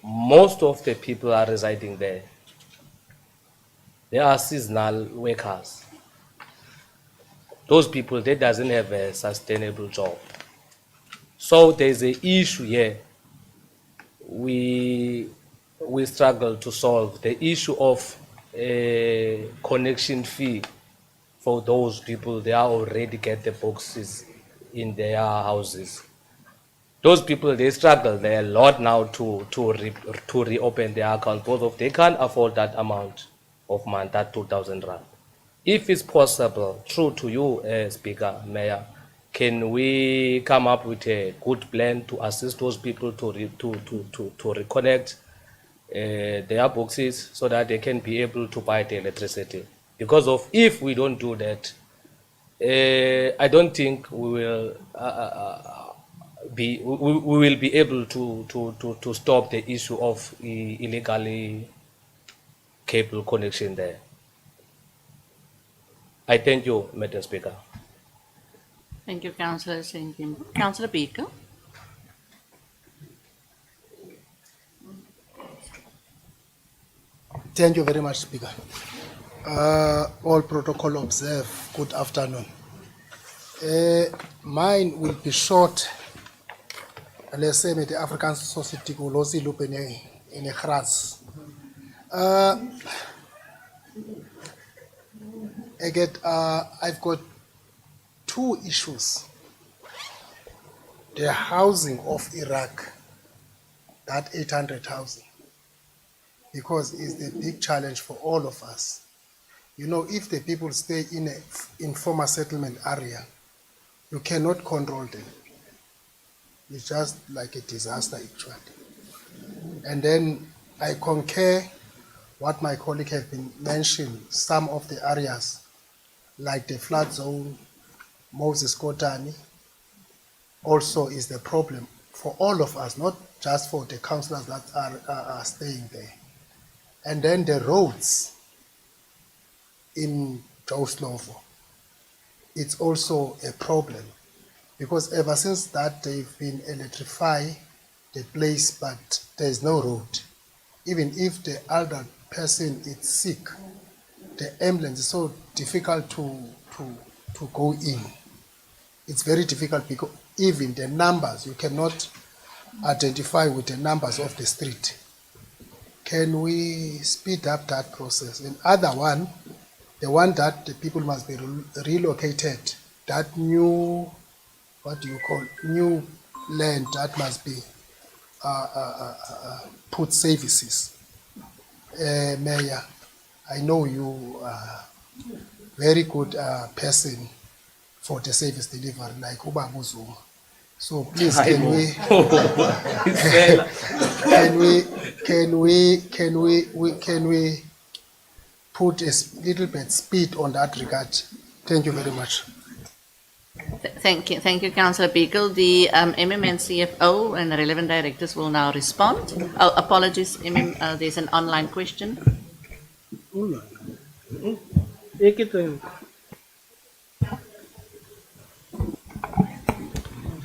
most of the people are residing there. They are seasonal workers. Those people, they doesn't have a sustainable job. So there's an issue here. We struggle to solve the issue of a connection fee for those people. They are already get the boxes in their houses. Those people, they struggle. They are a lot now to reopen their account because of they can't afford that amount of money, that 2,000 rand. If it's possible, true to you, Speaker, Mayor, can we come up with a good plan to assist those people to reconnect their boxes so that they can be able to buy the electricity? Because of if we don't do that, I don't think we will we will be able to stop the issue of illegally cable connection there. I thank you, Madam Speaker. Thank you, Councillor Senkim. Councillor Baker. Thank you very much, Speaker. All protocol observed. Good afternoon. Mine will be short. Let's say the African Society will also look in a grass. I've got two issues. The housing of Iraq, that 800 housing, because it's the big challenge for all of us. You know, if the people stay in a informal settlement area, you cannot control them. It's just like a disaster, actually. And then I concur what my colleague has been mentioning, some of the areas, like the flood zone, Moses Kotani, also is the problem for all of us, not just for the councillors that are staying there. And then the roads in Joslovo, it's also a problem, because ever since that they've been electrifying the place, but there's no road. Even if the elder person is sick, the ambulance is so difficult to go in. It's very difficult because even the numbers, you cannot identify with the numbers of the street. Can we speed up that process? And other one, the one that the people must be relocated, that new, what do you call, new land that must be put services. Mayor, I know you are very good person for the service delivery, like Ubabu Zuma. So please, can we put a little bit speed on that regard? Thank you very much. Thank you, Councillor Beagle. The MMN CFO and the relevant directors will now respond. Oh, apologies, there's an online question. Good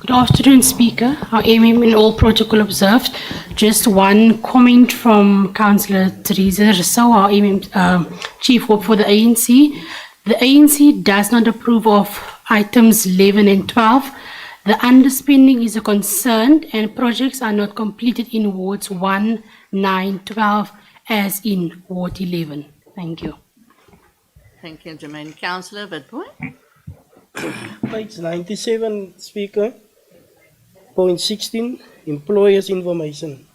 afternoon, Speaker. Our aim in all protocol observed. Just one comment from Councillor Teresa Rousseau, our Chief Whip for the ANC. The ANC does not approve of items 11 and 12. The underspending is a concern and projects are not completed in wards 1, 9, 12 as in Ward 11. Thank you. Thank you, Jermaine. Councillor Witbooi. Page 97, Speaker. Point 16, employers information.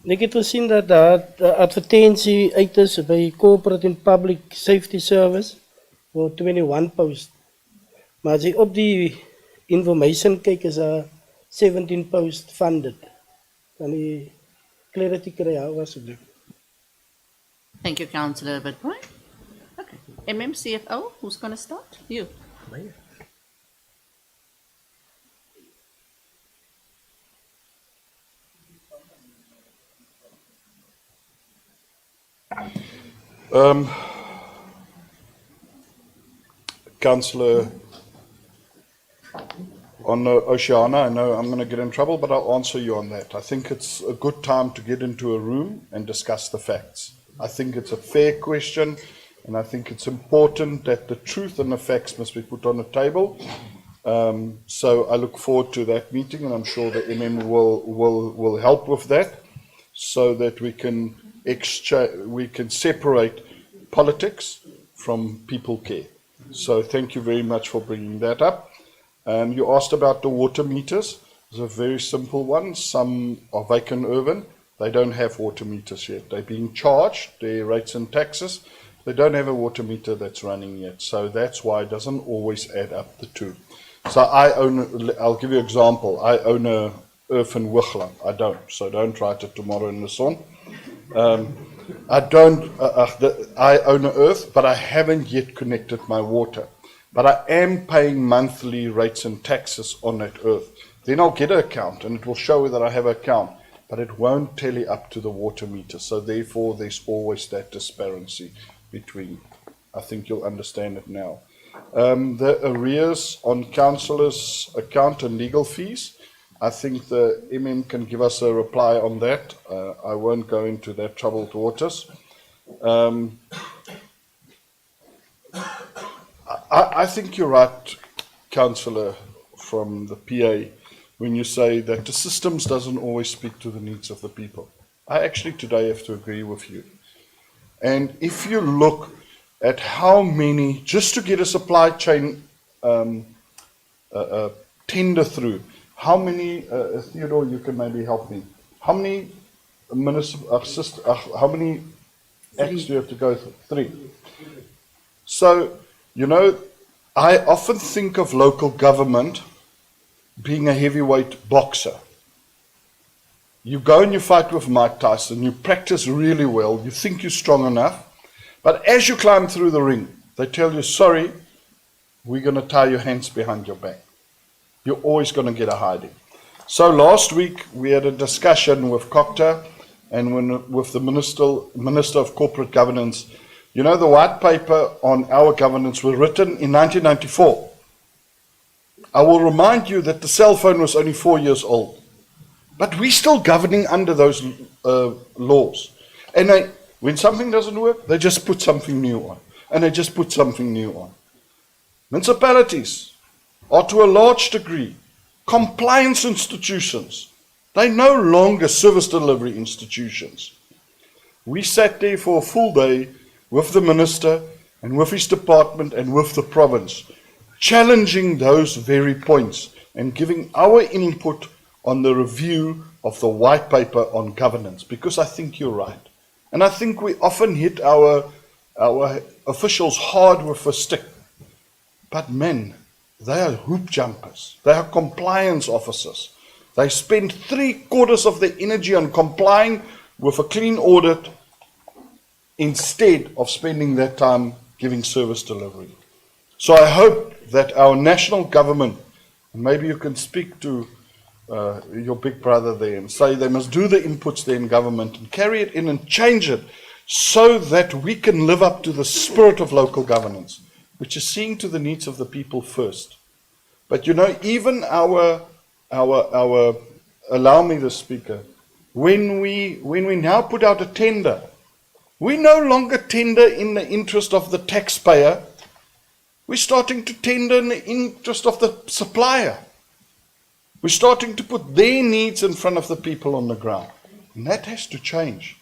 Ek het gesien dat daar 'n advertensie uit is by Corporate and Public Safety Service voor 21 post. Maar as jy op die information kyk is 'n 17 post funded. Kan jy clarity kry asseblief? Thank you, Councillor Witbooi. Okay. MMCFO, who's going to start? You. Councillor, on Oceana, I know I'm going to get in trouble, but I'll answer you on that. I think it's a good time to get into a room and discuss the facts. I think it's a fair question, and I think it's important that the truth and the facts must be put on the table. So I look forward to that meeting, and I'm sure the MM will help with that, so that we can separate politics from people care. So thank you very much for bringing that up. You asked about the water meters. It's a very simple one. Some are vacant urban. They don't have water meters yet. They're being charged their rates and taxes. They don't have a water meter that's running yet. So that's why it doesn't always add up the two. So I'll give you an example. I own a earth in Wichland. I don't. So don't write it tomorrow in the sun. I own an earth, but I haven't yet connected my water. But I am paying monthly rates and taxes on that earth. Then I'll get an account, and it will show that I have an account, but it won't tally up to the water meter. So therefore, there's always that disparity between. I think you'll understand it now. The arrears on councillors' account and legal fees, I think the MM can give us a reply on that. I won't go into that troubled waters. I think you're right, Councillor, from the PA, when you say that the systems doesn't always speak to the needs of the people. I actually today have to agree with you. And if you look at how many, just to get a supply chain tender through, how many, Theodore, you can maybe help me, how many how many acts do you have to go through? 3. So, you know, I often think of local government being a heavyweight boxer. You go and you fight with Mike Tyson, you practice really well, you think you're strong enough, but as you climb through the ring, they tell you, sorry, we're going to tie your hands behind your back. You're always going to get a hiding. So last week we had a discussion with Cocter and with the Minister of Corporate Governance. You know, the white paper on our governance was written in 1994. I will remind you that the cell phone was only 4 years old. But we're still governing under those laws. And when something doesn't work, they just put something new on. And they just put something new on. Municipalities are to a large degree compliance institutions. They're no longer service delivery institutions. We sat there for a full day with the minister and with his department and with the province, challenging those very points and giving our input on the review of the white paper on governance, because I think you're right. And I think we often hit our officials hard with a stick. But men, they are hoop jumpers. They are compliance officers. They spend 3/4 of their energy on complying with a clean audit instead of spending that time giving service delivery. So I hope that our national government, and maybe you can speak to your big brother there and say they must do the inputs there in government and carry it in and change it so that we can live up to the spirit of local governance, which is seeing to the needs of the people first. But you know, even our allow me the speaker, when we now put out a tender, we no longer tender in the interest of the taxpayer. We're starting to tender in the interest of the supplier. We're starting to put their needs in front of the people on the ground. And that has to change.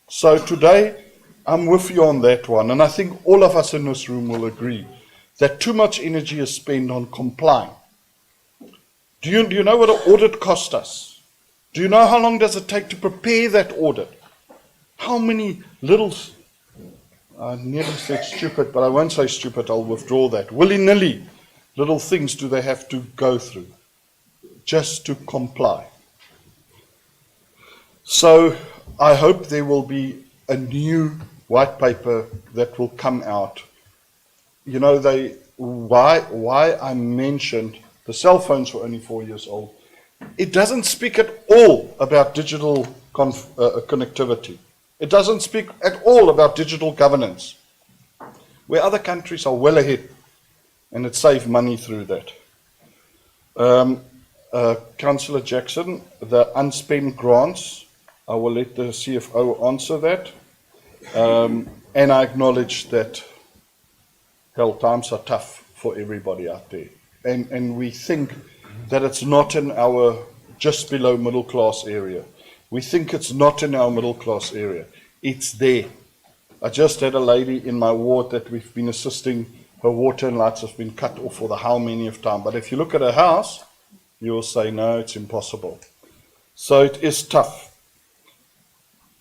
So today, I'm with you on that one. And I think all of us in this room will agree that too much energy is spent on complying. Do you know what an audit costs us? Do you know how long does it take to prepare that audit? How many little, I nearly said stupid, but I won't say stupid, I'll withdraw that. Willy-nilly little things do they have to go through just to comply? So I hope there will be a new white paper that will come out. You know, why I mentioned the cell phones were only 4 years old. It doesn't speak at all about digital connectivity. It doesn't speak at all about digital governance, where other countries are well ahead, and it saved money through that. Councillor Jackson, the unspent grants, I will let the CFO answer that. And I acknowledge that, hell, times are tough for everybody out there. And we think that it's not in our just below middle class area. We think it's not in our middle class area. It's there. I just had a lady in my ward that we've been assisting. Her water and lights have been cut off for the how many of time. But if you look at her house, you'll say, no, it's impossible. So it is tough.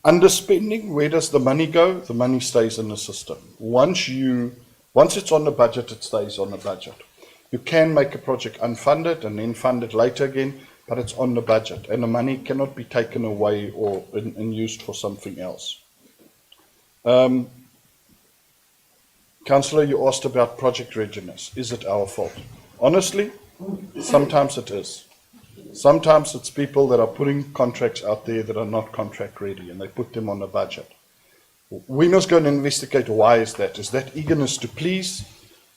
Underspending, where does the money go? The money stays in the system. Once it's on the budget, it stays on the budget. You can make a project unfunded and then fund it later again, but it's on the budget, and the money cannot be taken away or and used for something else. Councillor, you asked about project readiness. Is it our fault? Honestly, sometimes it is. Sometimes it's people that are putting contracts out there that are not contract ready, and they put them on the budget. We must go and investigate why is that. Is that eagerness to please?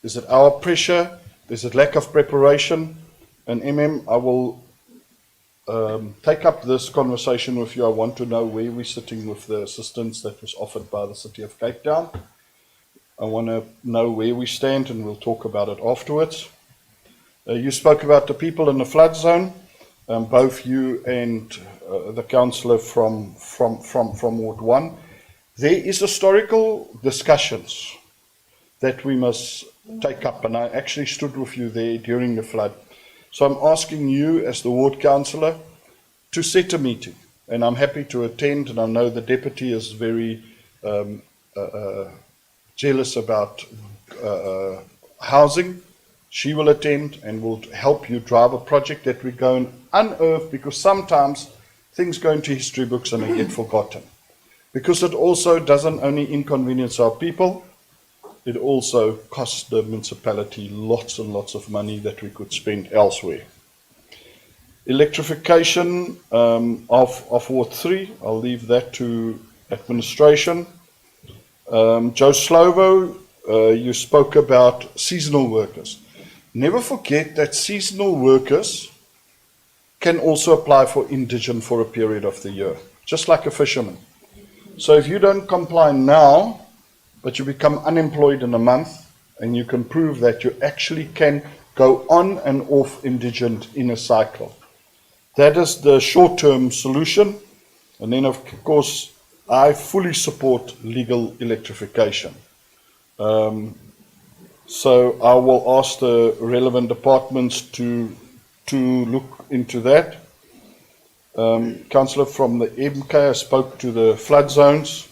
Is it our pressure? Is it lack of preparation? And I will take up this conversation with you. I want to know where we're sitting with the assistance that was offered by the City of Cape Town. I want to know where we stand, and we'll talk about it afterwards. You spoke about the people in the flood zone, both you and the councillor from Ward 1. There is historical discussions that we must take up, and I actually stood with you there during the flood. So I'm asking you as the ward councillor to set a meeting, and I'm happy to attend, and I know the deputy is very jealous about housing. She will attend and will help you drive a project that we go and unearth, because sometimes things go into history books and they get forgotten. Because it also doesn't only inconvenience our people, it also costs the municipality lots and lots of money that we could spend elsewhere. Electrification of Ward 3, I'll leave that to administration. Joe Slovo, you spoke about seasonal workers. Never forget that seasonal workers can also apply for indigent for a period of the year, just like a fisherman. So if you don't comply now, but you become unemployed in a month, and you can prove that you actually can go on and off indigent in a cycle. That is the short-term solution. And then, of course, I fully support legal electrification. So I will ask the relevant departments to look into that. Councillor from the MK spoke to the flood zones,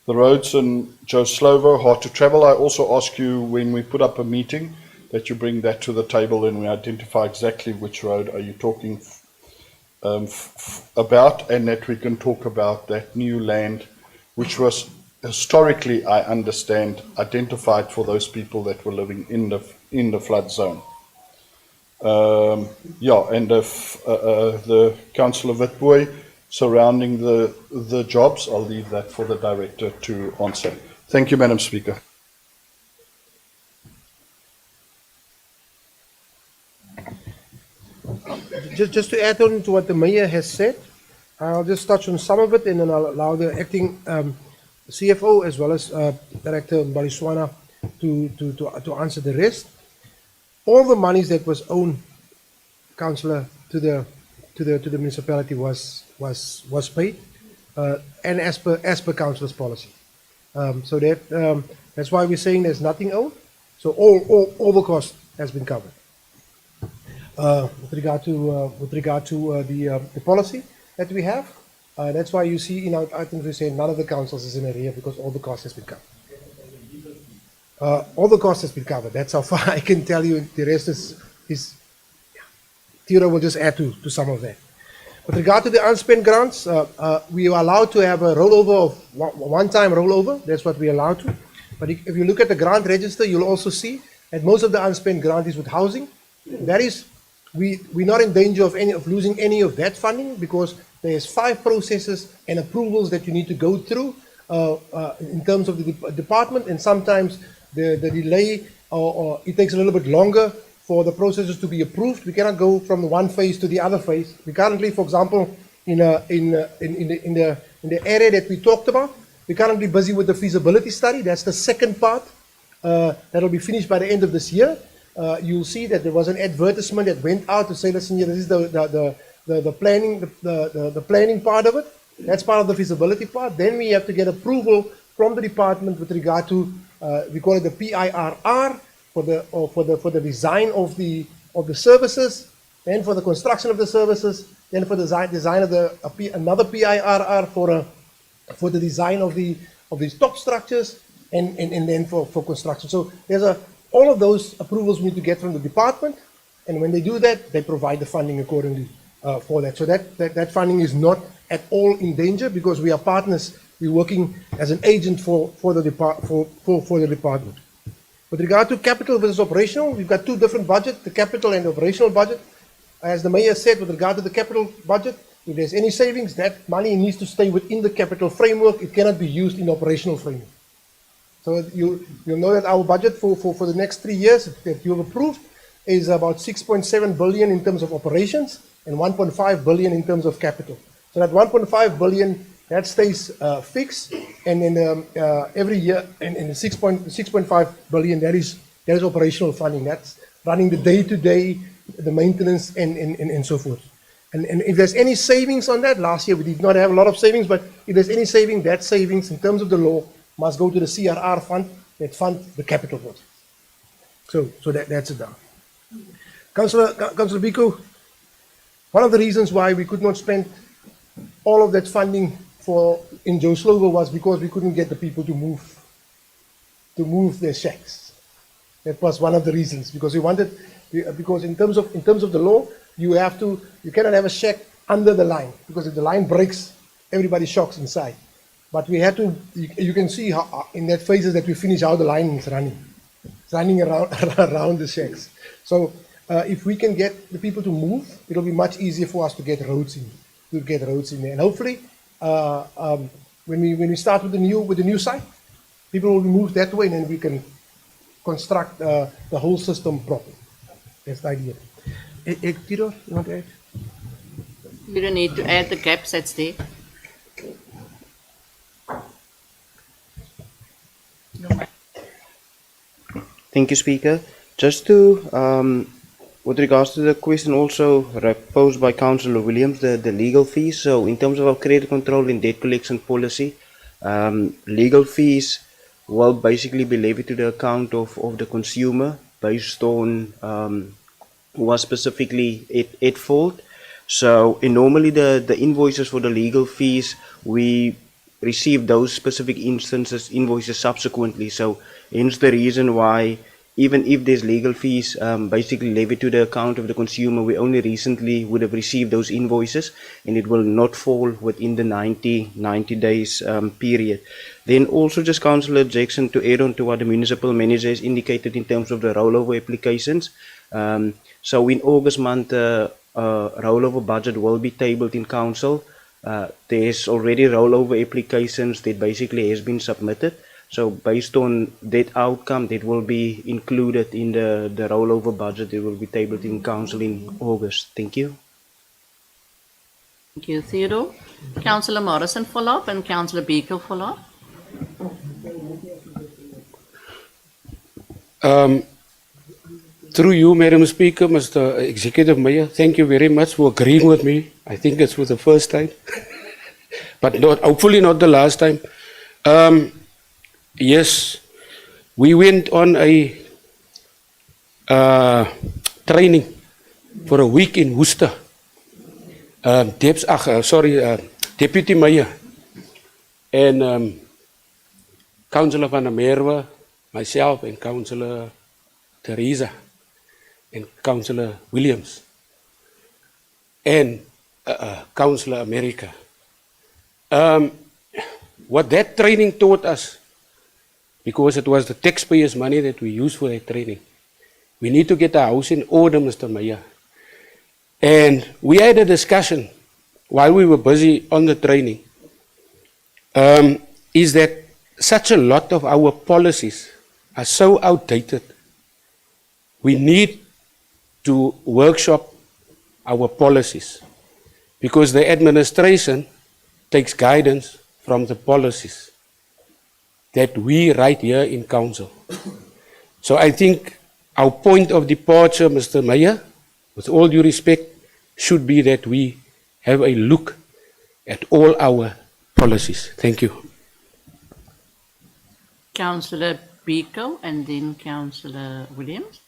the roads in Joe Slovo, hard to travel. I also ask you, when we put up a meeting, that you bring that to the table and we identify exactly which road are you talking about, and that we can talk about that new land, which was historically, I understand, identified for those people that were living in the flood zone. And the Councillor Witbooi surrounding the jobs, I'll leave that for the Director to answer. Thank you, Madam Speaker. Just to add on to what the Mayor has said, I'll just touch on some of it, and then I'll allow the acting CFO as well as Director Mbaliswana to answer the rest. All the monies that was owed, Councillor, to the municipality was paid, and as per Councillor's policy. So that's why we're saying there's nothing owed. So all the cost has been covered. With regard to the policy that we have, that's why you see in our items we say none of the councils is in arrear because all the cost has been covered. All the cost has been covered. That's how far I can tell you. The rest is Tira will just add to some of that. With regard to the unspent grants, we are allowed to have a rollover of one-time rollover. That's what we're allowed to. But if you look at the grant register, you'll also see that most of the unspent grant is with housing. That is, we're not in danger of losing any of that funding because there's 5 processes and approvals that you need to go through in terms of the department, and sometimes the delay or it takes a little bit longer for the processes to be approved. We cannot go from one phase to the other phase. We currently, for example, in the area that we talked about, we're currently busy with the feasibility study. That's the second part. That'll be finished by the end of this year. You'll see that there was an advertisement that went out to say, listen, here, this is the planning part of it. That's part of the feasibility part. Then we have to get approval from the department with regard to we call it the PIRR for the design of the services, then for the construction of the services, then for the design of another PIRR for the design of these top structures, and then for construction. So there's all of those approvals we need to get from the department, and when they do that, they provide the funding accordingly for that. So that funding is not at all in danger because we are partners. We're working as an agent for the department. With regard to capital versus operational, we've got 2 different budgets, the capital and the operational budget. As the mayor said, with regard to the capital budget, if there's any savings, that money needs to stay within the capital framework. It cannot be used in operational framework. So you'll know that our budget for the next 3 years that you've approved is about 6.7 billion in terms of operations and 1.5 billion in terms of capital. So that 1.5 billion, that stays fixed, and then every year, and the 6.5 billion, that is operational funding. That's running the day-to-day, the maintenance, and so forth. And if there's any savings on that, last year we did not have a lot of savings, but if there's any saving, that savings in terms of the law must go to the CRR fund that fund the capital project. So that's it down. Councillor Biko, one of the reasons why we could not spend all of that funding in Joe Slovo was because we couldn't get the people to move their shacks. That was one of the reasons, because because in terms of the law, you cannot have a shack under the line, because if the line breaks, everybody shocks inside. But we had to, you can see how in that phases that we finish how the line is running. It's running around the shacks. So if we can get the people to move, it'll be much easier for us to get roads in there. And hopefully, when we start with the new site, people will move that way, and then we can construct the whole system properly. That's the idea. Tiro, you want to add? You don't need to add the gaps that's there. Thank you, Speaker. Just to, with regards to the question also posed by Councillor Williams, the legal fees. So in terms of our credit control and debt collection policy, legal fees will basically be levied to the account of the consumer based on who was specifically at fault. So normally the invoices for the legal fees, we receive those specific invoices subsequently. So hence the reason why even if there's legal fees basically levied to the account of the consumer, we only recently would have received those invoices, and it will not fall within the 90 days period. Then also just Councillor Jackson, to add on to what the municipal manager has indicated in terms of the rollover applications. So in August month, rollover budget will be tabled in council. There's already rollover applications that basically has been submitted. So based on that outcome, that will be included in the rollover budget. It will be tabled in council in August. Thank you. Thank you, Theodore. Councillor Morrison follow up and Councillor Beaker follow up. Through you, Madam Speaker, Mr. Executive Mayor, thank you very much for agreeing with me. I think it's for the first time, but hopefully not the last time. Yes, we went on a training for a week in Worcester. Deputy Mayor and Councillor van der Merwe, myself and Councillor Teresa and Councillor Williams and Councillor America. What that training taught us, because it was the taxpayers' money that we used for that training, we need to get our house in order, Mr. Mayor. And we had a discussion while we were busy on the training, is that such a lot of our policies are so outdated. We need to workshop our policies because the administration takes guidance from the policies that we write here in council. So I think our point of departure, Mr. Mayor, with all due respect, should be that we have a look at all our policies. Thank you. Councillor Biko and then Councillor Williams.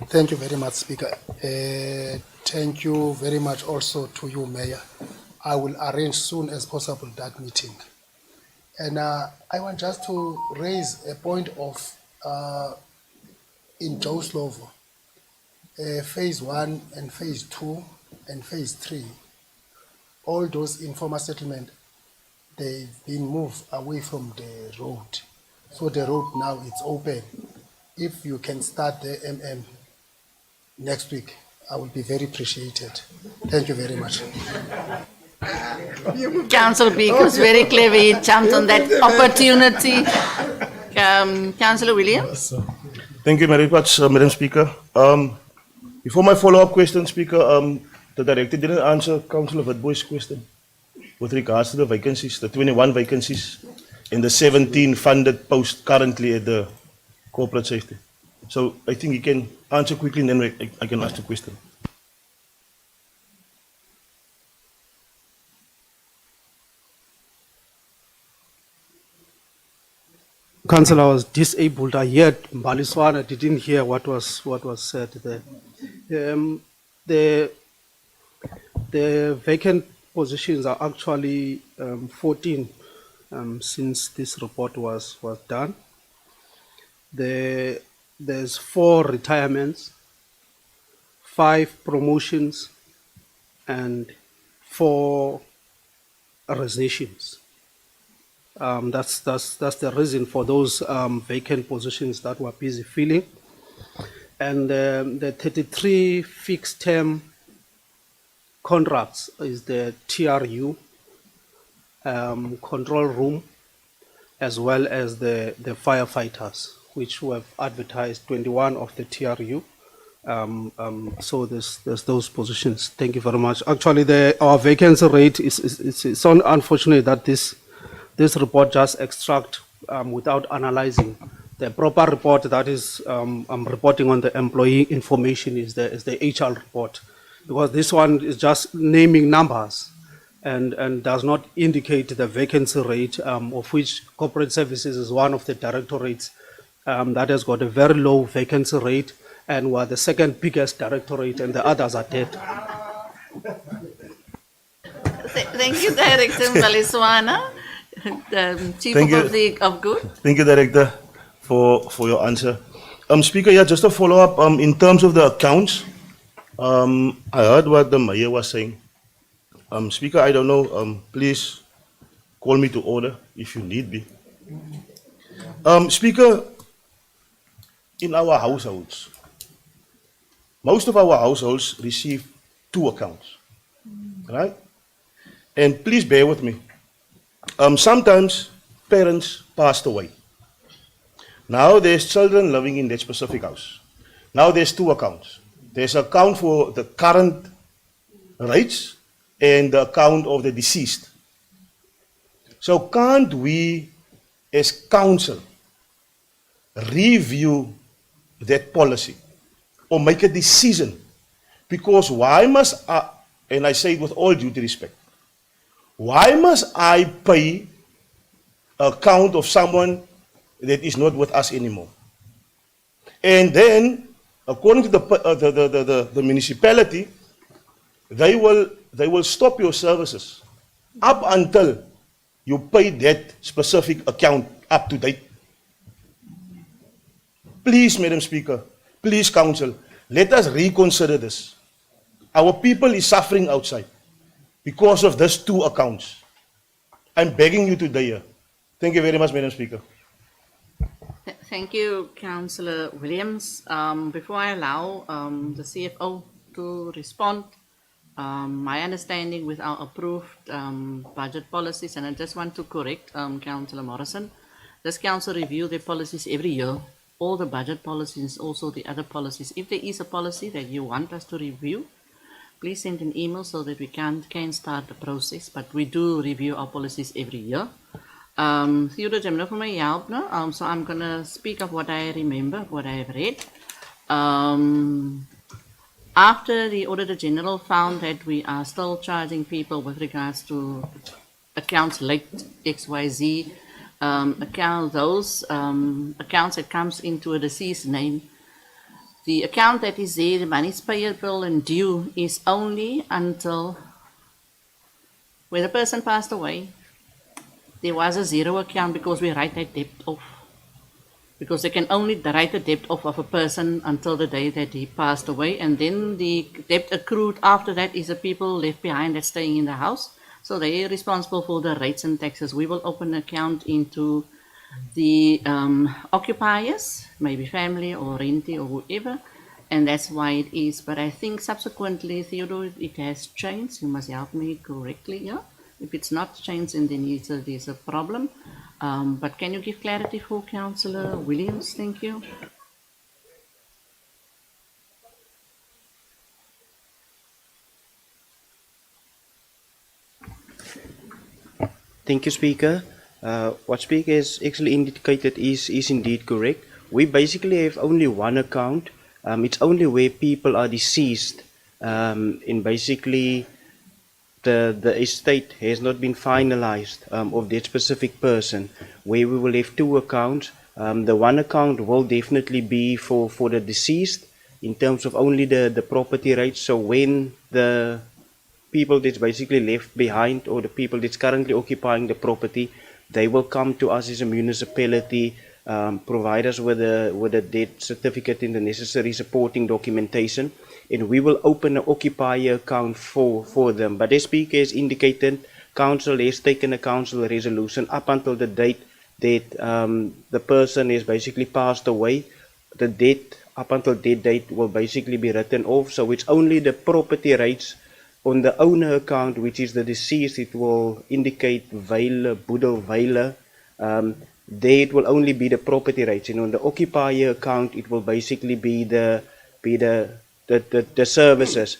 Thank you very much, Speaker. Thank you very much also to you, Mayor. I will arrange soon as possible that meeting. And I want just to raise a point of, in Joe Slovo, phase 1 and phase 2 and phase 3, all those informal settlements, they've been moved away from the road. So the road now is open. If you can start the MM next week, I will be very appreciated. Thank you very much. Councillor Biko is very clever. He jumped on that opportunity. Councillor Williams. Thank you very much, Madam Speaker. Before my follow-up question, Speaker, the director didn't answer Councillor Witboy's question with regards to the vacancies, the 21 vacancies and the 17 funded posts currently at the corporate safety. So I think he can answer quickly and then I can ask the question. Councillor, I was disabled. I heard Mbaliswana. I didn't hear what was said there. The vacant positions are actually 14 since this report was done. There's 4 retirements, 5 promotions, and 4 resignations. That's the reason for those vacant positions that we're busy filling. And the 33 fixed term contracts is the TRU control room, as well as the firefighters, which we have advertised 21 of the TRU. So there's those positions. Thank you very much. Actually, our vacancy rate it's so unfortunate that this report just extract without analyzing. The proper report that is I'm reporting on the employee information is the HR report, because this one is just naming numbers and does not indicate the vacancy rate, of which corporate services is one of the directorates that has got a very low vacancy rate, and we're the second biggest directorate, and the others are dead. Thank you, Director Mbaliswana. Chief of Good. Thank you, Director, for your answer. Speaker, yeah, just a follow-up. In terms of the accounts, I heard what the Mayor was saying. Speaker, I don't know, please call me to order if you need be. Speaker, in our households, most of our households receive 2 accounts, right? And please bear with me. Sometimes parents passed away. Now there's children living in that specific house. Now there's 2 accounts. There's an account for the current rights and the account of the deceased. So can't we as council review that policy or make a decision? Because why must I, and I say it with all due respect, why must I pay an account of someone that is not with us anymore? And then, according to the municipality, they will stop your services up until you pay that specific account up to date. Please, Madam Speaker, please, Council, let us reconsider this. Our people is suffering outside because of these two accounts. I'm begging you today. Thank you very much, Madam Speaker. Thank you, Councillor Williams. Before I allow the CFO to respond, my understanding with our approved budget policies, and I just want to correct Councillor Morrison, this council review their policies every year, all the budget policies, also the other policies. If there is a policy that you want us to review, please send an email so that we can start the process, but we do review our policies every year. Theodore Jemno for my help now. So I'm gonna speak of what I remember, what I have read. After the Auditor General found that we are still charging people with regards to accounts late XYZ account, those accounts that comes into a deceased name, the account that is there, the money is payable and due, is only until when the person passed away. There was a zero account because we write that debt off. Because they can only write the debt off of a person until the day that he passed away, and then the debt accrued after that is the people left behind that's staying in the house. So they are responsible for the rates and taxes. We will open an account into the occupiers, maybe family or rentee or whoever, and that's why it is. But I think subsequently, Theodore, it has changed. You must help me correctly, yeah? If it's not changed, then there's a problem. But can you give clarity for Councillor Williams? Thank you. Thank you, Speaker. What Speaker has actually indicated is indeed correct. We basically have only one account. It's only where people are deceased, and basically the estate has not been finalized of that specific person, where we will have two accounts. The one account will definitely be for the deceased in terms of only the property rights. So when the people that's basically left behind, or the people that's currently occupying the property, they will come to us as a municipality, provide us with a death certificate and the necessary supporting documentation, and we will open an occupier account for them. But as Speaker has indicated, Council has taken a council resolution up until the date that the person has basically passed away. The debt up until that date will basically be written off. So it's only the property rights on the owner account, which is the deceased. It will indicate Weiler, Boedel, Weiler. There it will only be the property rights, and on the occupier account it will basically be the services.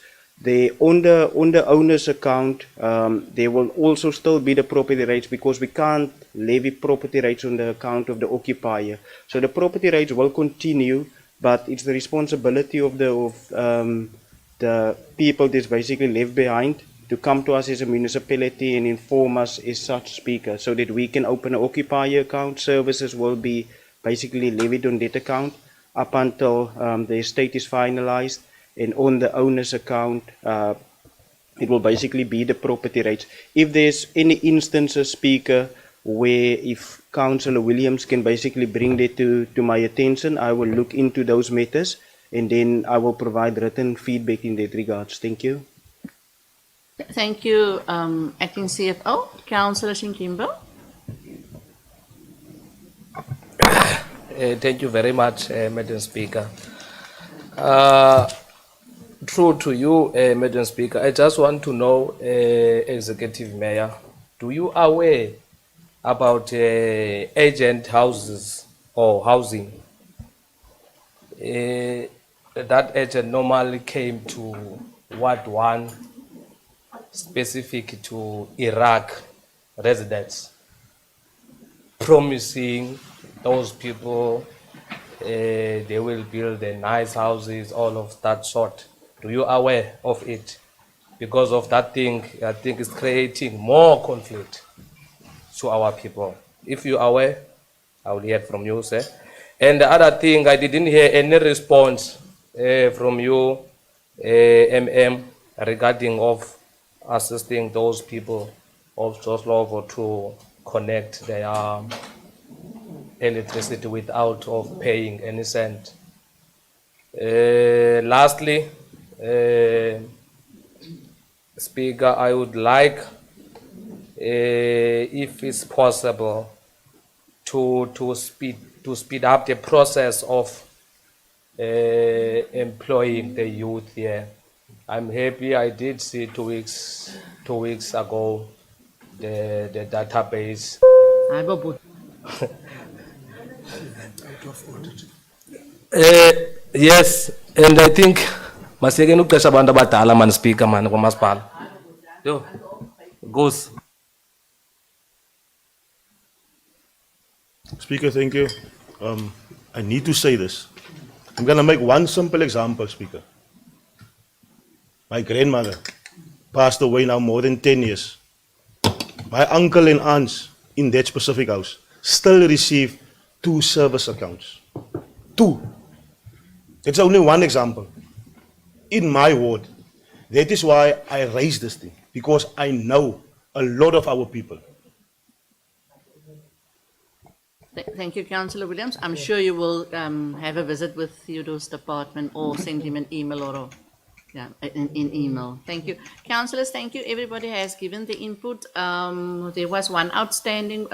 On the owner's account, there will also still be the property rights, because we can't levy property rights on the account of the occupier. So the property rights will continue, but it's the responsibility of the people that's basically left behind to come to us as a municipality and inform us as such, Speaker, so that we can open an occupier account. Services will be basically levied on that account up until the estate is finalized, and on the owner's account it will basically be the property rights. If there's any instances, Speaker, where if Councillor Williams can basically bring that to my attention, I will look into those matters, and then I will provide written feedback in that regards. Thank you. Thank you, Acting CFO. Councillor Shinkimbo. Thank you very much, Madam Speaker. Through to you, Madam Speaker, I just want to know, Executive Mayor, do you aware about agent houses or housing? That agent normally came to Ward 1, specific to Iraq residents, promising those people they will build the nice houses, all of that sort. Do you aware of it? Because of that thing, I think it's creating more conflict to our people. If you are aware, I will hear from you, sir. And the other thing, I didn't hear any response from you, MM, regarding of assisting those people of Joslovo to connect their electricity without of paying any cent. Lastly, Speaker, I would like, if it's possible, to speed up the process of employing the youth here. I'm happy I did see 2 weeks ago the database. Yes, and I think masike ukuqesha abantu abadala man speaker man kwamasipala. Yo, goes. Speaker, thank you. I need to say this. I'm going to make one simple example, Speaker. My grandmother passed away now more than 10 years. My uncle and aunts in that specific house still receive 2 service accounts. 2. It's only one example. In my ward, that is why I raised this thing, because I know a lot of our people. Thank you, Councillor Williams. I'm sure you will have a visit with Theodore's department or send him an email or in email. Thank you. Councillors, thank you. Everybody has given the input. There was one outstanding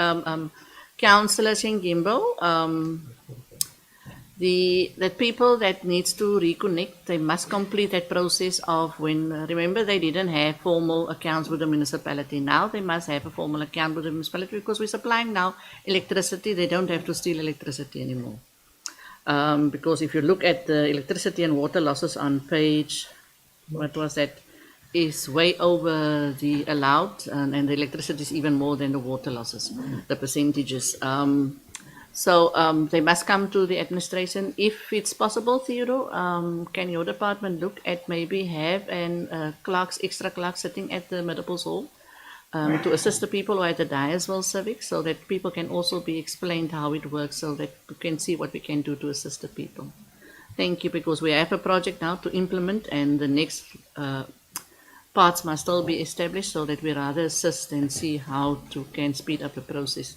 Councillor Shengimbo. The people that needs to reconnect, they must complete that process of when, remember, they didn't have formal accounts with the municipality. Now they must have a formal account with the municipality because we're supplying now electricity. They don't have to steal electricity anymore. Because if you look at the electricity and water losses on page, what was that, is way over the allowed, and the electricity is even more than the water losses, the percentages. So they must come to the administration. If it's possible, Theodore, can your department look at maybe have an extra clerk sitting at the Municipal Hall to assist the people who are at the Dyersville Civic, so that people can also be explained how it works, so that we can see what we can do to assist the people. Thank you, because we have a project now to implement, and the next parts must still be established, so that we rather assist and see how to can speed up the process.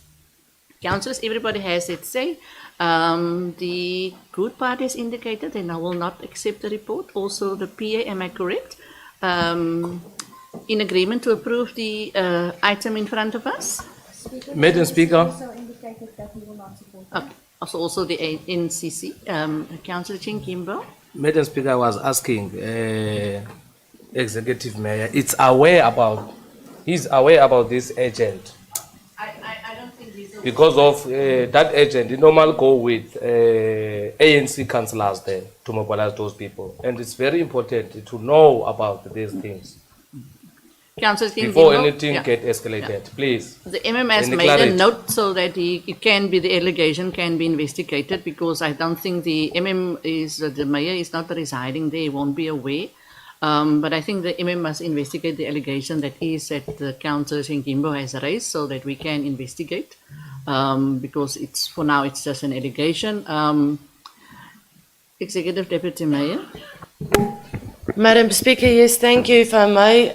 Councillors, everybody has its say. The good party has indicated they now will not accept the report. Also, the PA, am I correct? In agreement to approve the item in front of us? Madam Speaker. Also indicated that we will not support that. Also the NCC. Councillor Chinkimbo. Madam Speaker, I was asking Executive Mayor, he's aware about this agent. I don't think he's aware. Because of that agent, he normally go with ANC councillors there to mobilize those people. And it's very important to know about these things before anything get escalated. Please. The MM has made clarity. a note so that the allegation can be investigated, because I don't think the the mayor is not residing there, he won't be aware. But I think the MM must investigate the allegation that the Councillor Shengimbo has raised, so that we can investigate, because for now it's just an allegation. Executive Deputy Mayor. Madam Speaker, yes, thank you. If I may,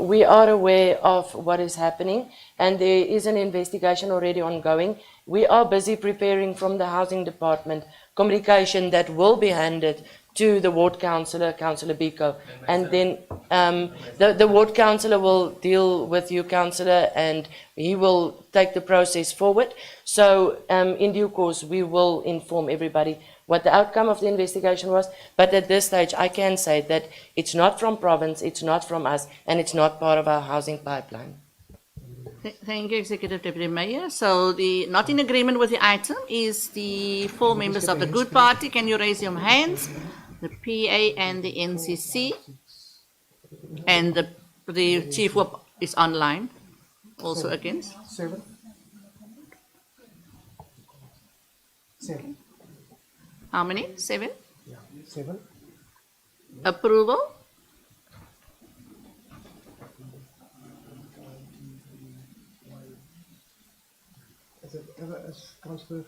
we are aware of what is happening, and there is an investigation already ongoing. We are busy preparing from the Housing Department communication that will be handed to the Ward Councillor, Councillor Biko, and then the Ward Councillor will deal with you, Councillor, and he will take the process forward. So in due course, we will inform everybody what the outcome of the investigation was, but at this stage, I can say that it's not from province, it's not from us, and it's not part of our housing pipeline. Thank you, Executive Deputy Mayor. So not in agreement with the item is the 4 members of the Good Party. Can you raise your hands? The PA and the NCC, and the Chief Whip is online, also against. 7. How many? 7? Yeah, 7. Approval? As Councillor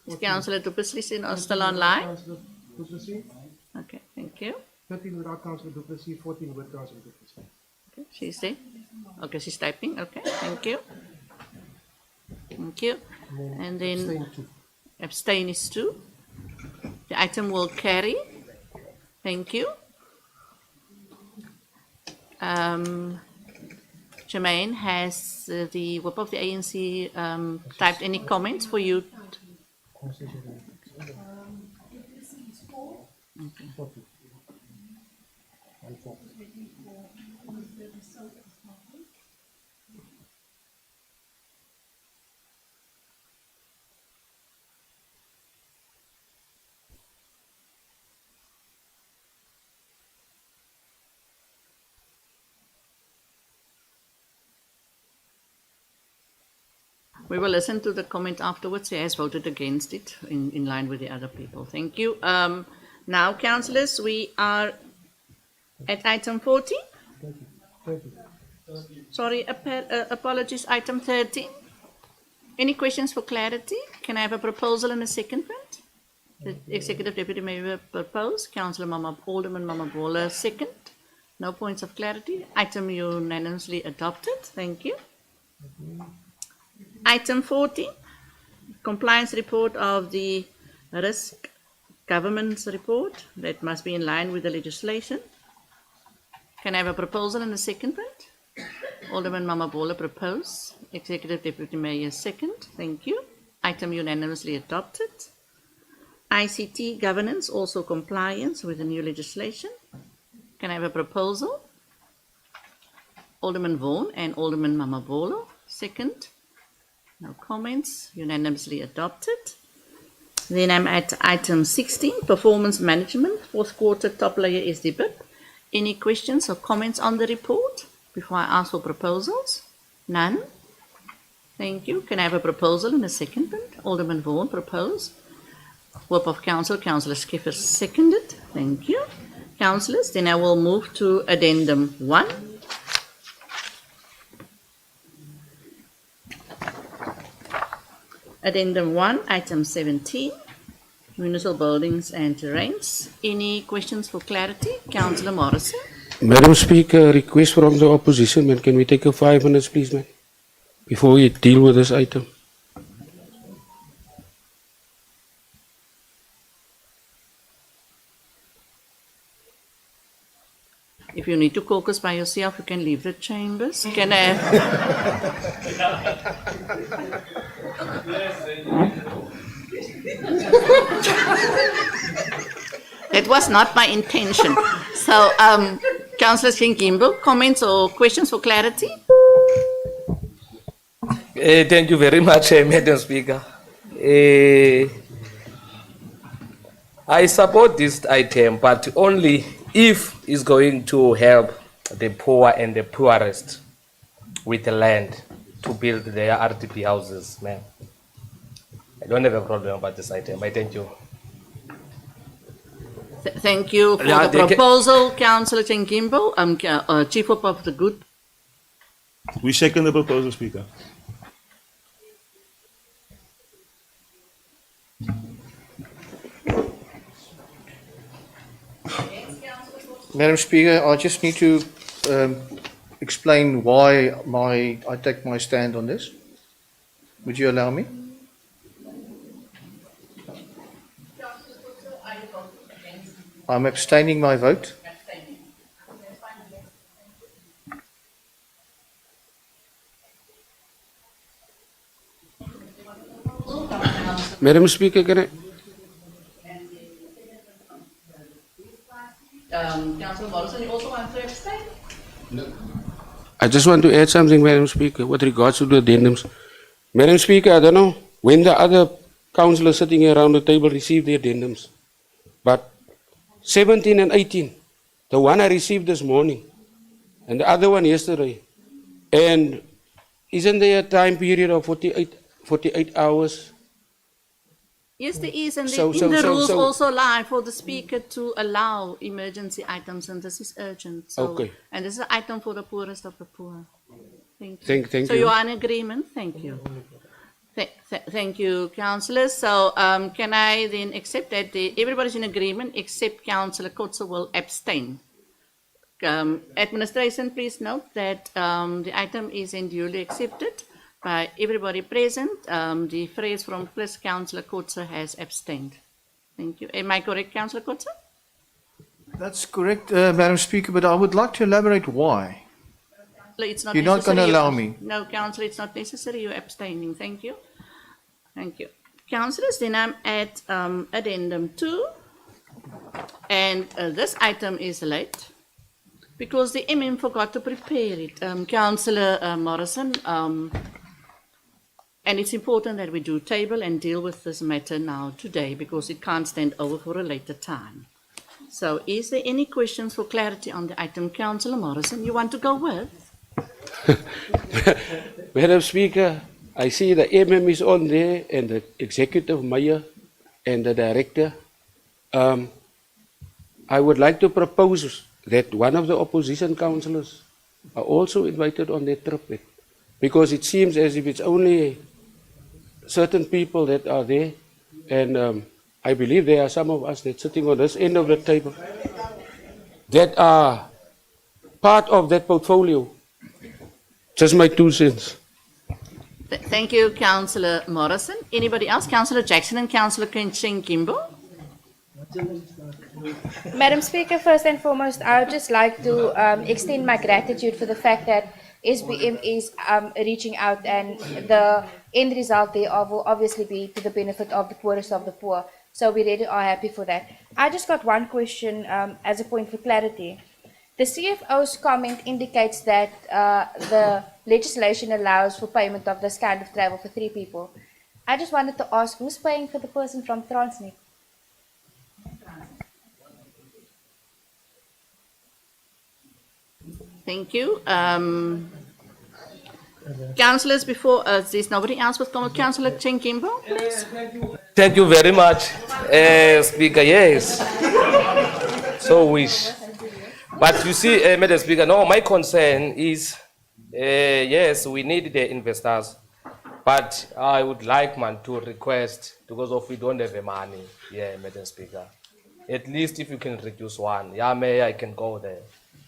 Is Councillor Du Plessis still online? Councillor Du Plessis. Okay, thank you. 13 without Councillor Du Plessis, 14 with Councillor Du Plessis. Okay, she's there. Okay, she's typing. Okay, thank you. Thank you. And then Abstain 2. abstain is 2. The item will carry. Thank you. Jermaine, has the whip of the ANC typed any comments for you? Okay. We will listen to the comment afterwards. He has voted against it in line with the other people. Thank you. Now, councillors, we are at item 40. Sorry, apologies, item 13. Any questions for clarity? Can I have a proposal and a second? The Executive Deputy Mayor propose. Councillor Alderman Mamabola second. No points of clarity. Item unanimously adopted. Thank you. Item 14, compliance report of the risk governance report that must be in line with the legislation. Can I have a proposal and a second? Alderman Mamabola propose. Executive Deputy Mayor second. Thank you. Item unanimously adopted. ICT governance, also compliance with the new legislation. Can I have a proposal? Alderman Vaughan and Alderman Mamabola second. No comments, unanimously adopted. Then I'm at item 16, performance management, fourth quarter top layer SDBIP. Any questions or comments on the report before I ask for proposals? None. Thank you. Can I have a proposal and a second? Alderman Vaughan propose. Whip of Council, Councillor Skipper seconded. Thank you. Councillors, then I will move to Addendum 1. Addendum 1, item 17, municipal buildings and terrains. Any questions for clarity? Councillor Morrison. Madam Speaker, request from the opposition, man. Can we take a 5 minutes, please, man, before we deal with this item? If you need to caucus by yourself, you can leave the chambers. Can I? That was not my intention. So, Councillor Gimbo, comments or questions for clarity? Thank you very much, Madam Speaker. I support this item, but only if it's going to help the poor and the poorest with the land to build their RTP houses, man. I don't have a problem about this item. I thank you. Thank you for the proposal, Councillor Gimbo, Chief Whip of the Good. We second the proposal, Speaker. Madam Speaker, I just need to explain why I take my stand on this. Would you allow me? I'm abstaining my vote. Madam Speaker, can I? Councillor Morrison, you also want to abstain? No. I just want to add something, Madam Speaker, with regards to the addendums. Madam Speaker, I don't know when the other councillors sitting here around the table received the addendums, but 17 and 18, the one I received this morning, and the other one yesterday, and isn't there a time period of 48 hours? Yes, there is, and So- the so- rules so- also lie for the speaker to allow emergency items, and this is urgent. So, Okay. And this is an item for the poorest of the poor. Thank you. Thank so you. you are in agreement? Thank you. Thank you, councillors. So can I then accept that everybody's in agreement except Councillor Kotze will abstain? Administration, please note that the item is duly accepted by everybody present. The phrase from plus Councillor Kotze has abstained. Thank you. Am I correct, Councillor Kotze? That's correct, Madam Speaker, but I would like to elaborate why. It's not You're not going to necessary. allow me. No, Councillor, it's not necessary. You're abstaining. Thank you. Thank you. Councillors, then I'm at Addendum 2. And this item is late because the MM forgot to prepare it. Councillor Morrison, and it's important that we do table and deal with this matter now today because it can't stand over for a later time. So is there any questions for clarity on the item? Councillor Morrison, you want to go with? Madam Speaker, I see the MM is on there and the executive mayor and the director. I would like to propose that one of the opposition councillors are also invited on that trip because it seems as if it's only certain people that are there, and I believe there are some of us that sitting on this end of the table that are part of that portfolio. Just my 2 cents. Thank you, Councillor Morrison. Anybody else? Councillor Jackson and Councillor Kenching Kimbo. Madam Speaker, first and foremost, I would just like to extend my gratitude for the fact that SBM is reaching out, and the end result thereof will obviously be to the benefit of the poorest of the poor. So we really are happy for that. I just got one question as a point for clarity. The CFO's comment indicates that the legislation allows for payment of this kind of travel for 3 people. I just wanted to ask, who's paying for the person from Transnet? Thank you. Councillors, before there's nobody else with comment. Councillor Chinkimbo, please. Thank you very much, Speaker. Yes. So wish. But you see, Madam Speaker, no, my concern is, yes, we need the investors, but I would like, man, to request, because of we don't have the money, yeah, Madam Speaker. At least if you can reduce one, yeah, Mayor, I can go there.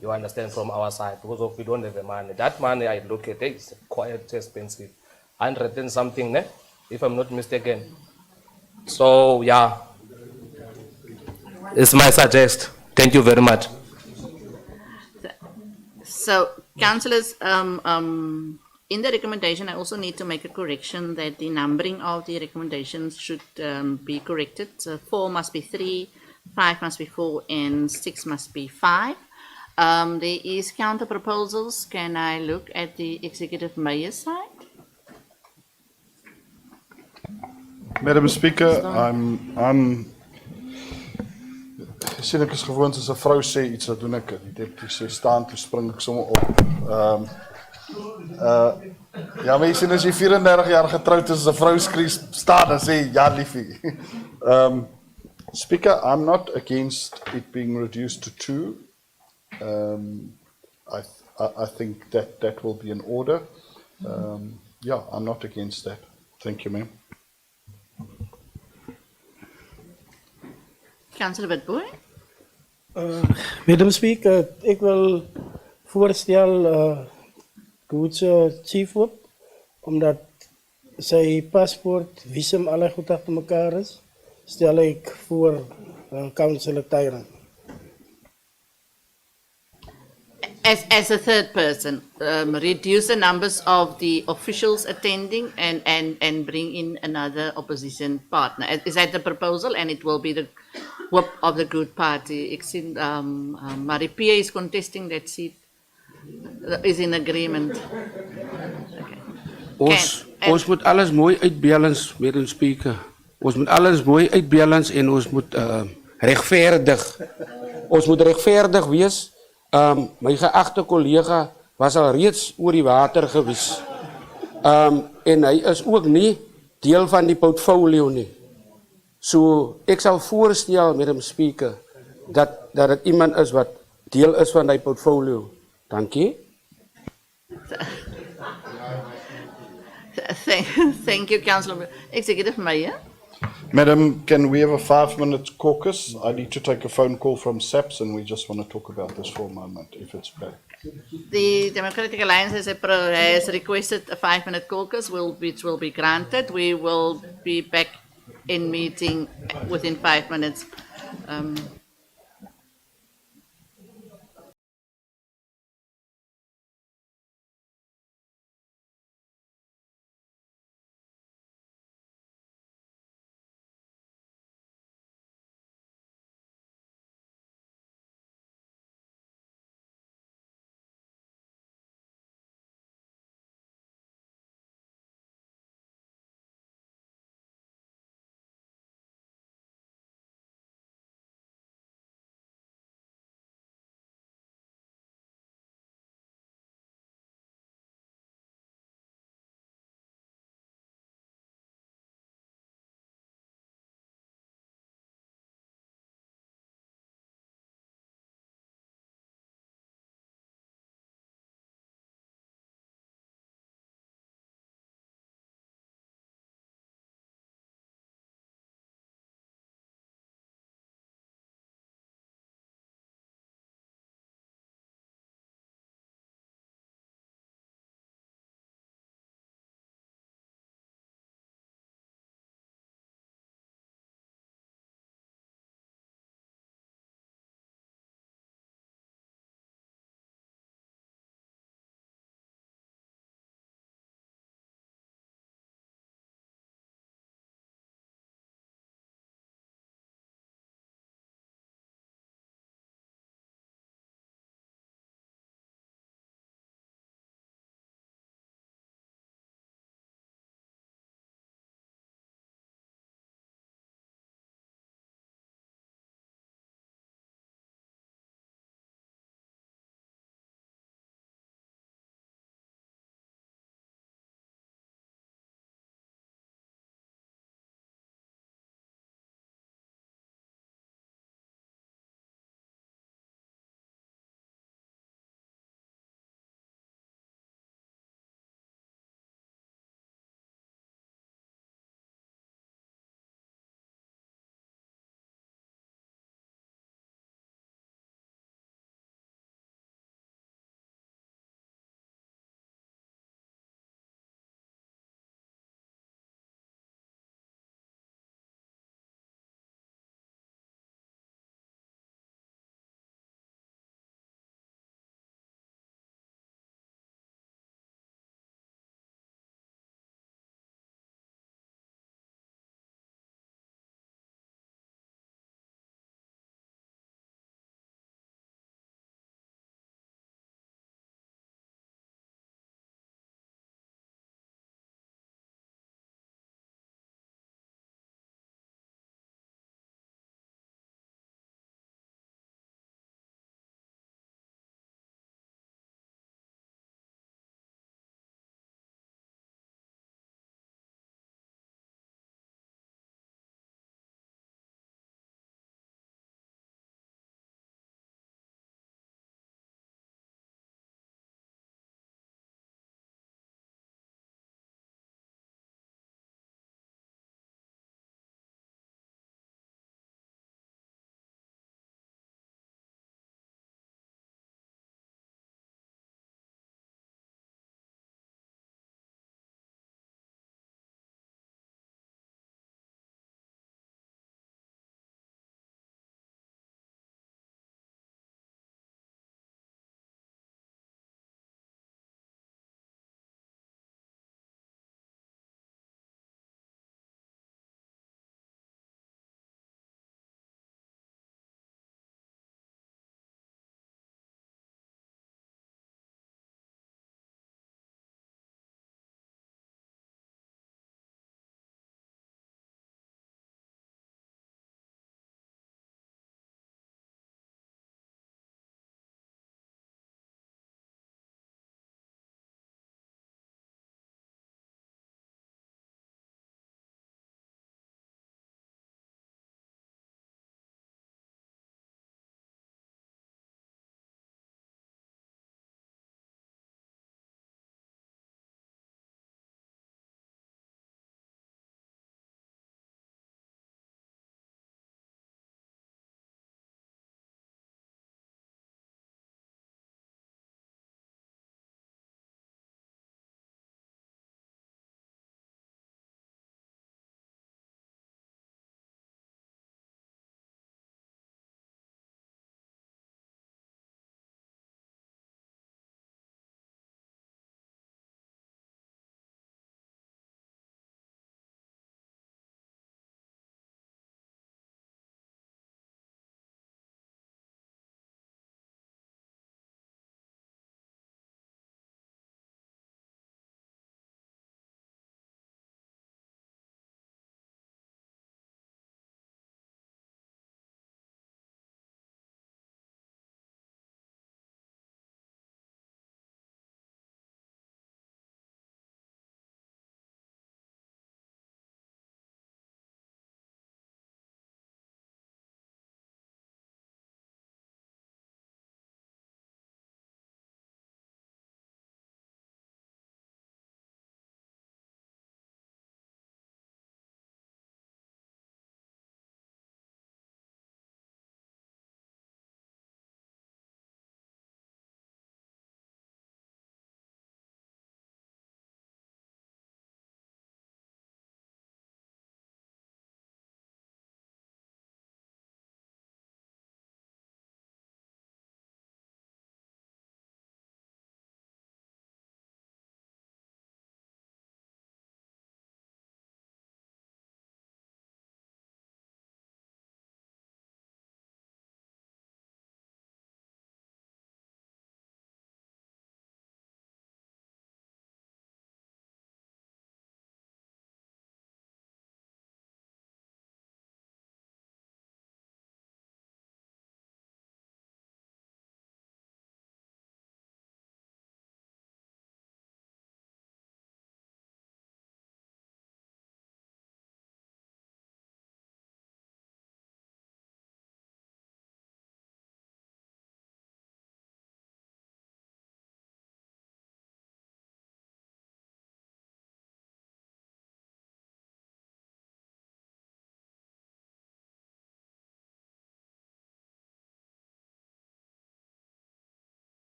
You understand, from our side, because of we don't have the money. That money I look at, it's quite expensive. 100 and something, ne? If I'm not mistaken. So, yeah, it's my suggest. Thank you very much. So, councillors, in the recommendation, I also need to make a correction that the numbering of the recommendations should be corrected. So 4 must be 3, 5 must be 4, and 6 must be 5. There is counter proposals. Can I look at the executive mayor's side? Madam Speaker, I'm sien ek is gewoond as 'n vrou sê iets, dan doen ek dit. Die deputy sê staan, toe spring ek sommer op. Ja, maar jy sien as jy 34 jaar getroud is, as 'n vrou skree staan, dan sê ja liefie. Speaker, I'm not against it being reduced to 2. I think that will be in order. Yeah, I'm not against that. Thank you, ma'am. Councillor Witbooi. Madam Speaker, ek wil voorstel Goedse Chief Whip, omdat sy paspoort, visum, alle goed achter mekaar is, stel ek voor Councillor Tyrant. As a third person, reduce the numbers of the officials attending and bring in another opposition partner. Is that the proposal? And it will be the whip of the good party. Maripia is contesting that seat. Is in agreement. Okay. Ons moet alles mooi uitbalance, Madam Speaker. Ons moet alles mooi uitbalance en ons moet regverdig. Ons moet regverdig wees. My geagte collega was al reeds oor die water gewees. En hy is ook nie deel van die portfolio nie. So ek sal voorstel, Madam Speaker, dat dit iemand is wat deel is van die portfolio. Dankie. Thank, thank you, Councillor Executive Mayor. Madam, can we have a 5-minute caucus? I need to take a phone call from SAPS and we just want to talk about this for a moment, if it's okay. The Democratic Alliance has requested a 5-minute caucus, which will be granted. We will be back in meeting within 5 minutes.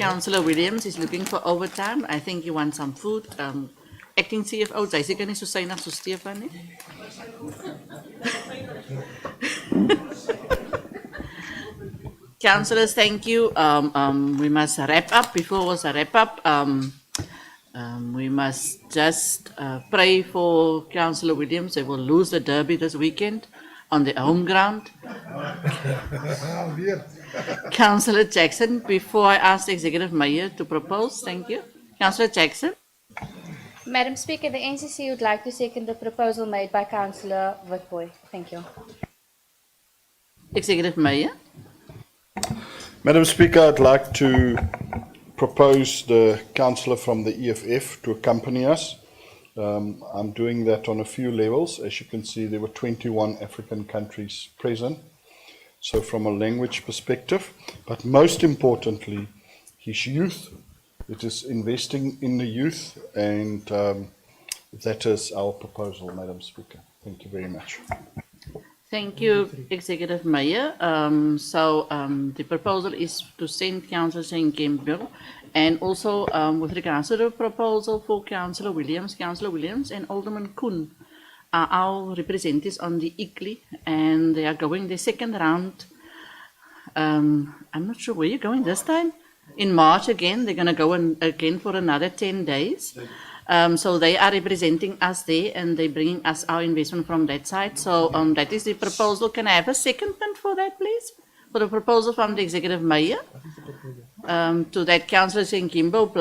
Councillor Williams is looking for overtime. I think he wants some food. Acting CFO, sy seker nie so suinig so Stefan nie. Councillors, thank you. We must wrap up. Before was a wrap up, we must just pray for Councillor Williams. They will lose the derby this weekend on their home ground. Councillor Jackson, before I ask the Executive Mayor to propose, thank you. Councillor Jackson. Madam Speaker, the NCC would like to second the proposal made by Councillor Witbooi. Thank you. Executive Mayor. Madam Speaker, I'd like to propose the councillor from the EFF to accompany us. I'm doing that on a few levels. As you can see, there were 21 African countries present. So from a language perspective, but most importantly, his youth. It is investing in the youth, and that is our proposal, Madam Speaker. Thank you very much. Thank you, Executive Mayor. The proposal is to send Councillor St. Campbell, and also with regards to the proposal for Councillor Williams and Alderman Koen are our representatives on the ICLI, and they are going the second round. I'm not sure where you're going this time. In March again, they're going to go again for another 10 days. So they are representing us there, and they're bringing us our investment from that side. So that is the proposal. Can I have a secondment for that, please? For the proposal from the Executive Mayor, to that Councillor Senkimbo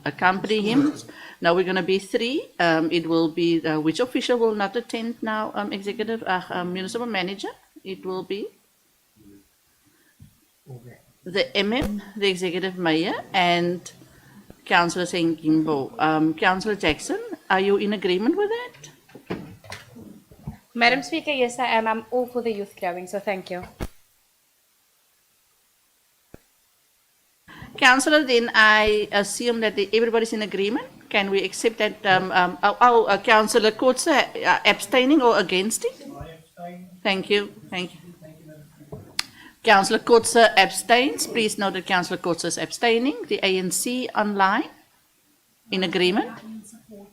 accompany him. Now we're going to be 3. It will be, which official will not attend now, Executive Municipal Manager? It will be the MM, the Executive Mayor, and Councillor Senkimbo. Councillor Jackson, are you in agreement with that? Madam Speaker, yes, I am. I'm all for the youth growing, so thank you. Councillor, then I assume that everybody's in agreement. Can we accept that Councillor Coates abstaining or against it? Thank you. Thank you. Councillor Coates abstains. Please note that Councillor Coates is abstaining. The ANC online in agreement.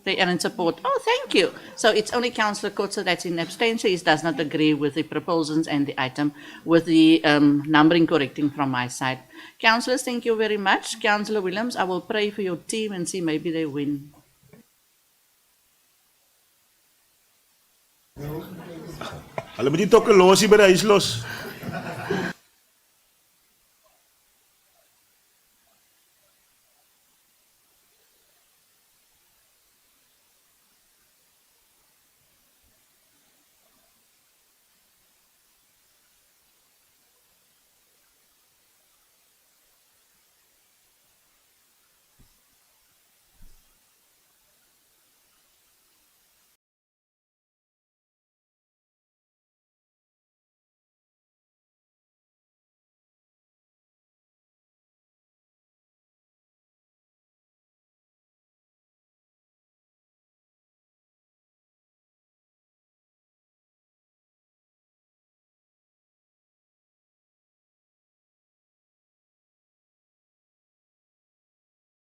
They are in support. Oh, thank you. So it's only Councillor Coates that's in abstention. He does not agree with the proposals and the item with the numbering correcting from my side. Councillors, thank you very much. Councillor Williams, I will pray for your team and see maybe they win. Hulle moet nie tokke losie by die huis los.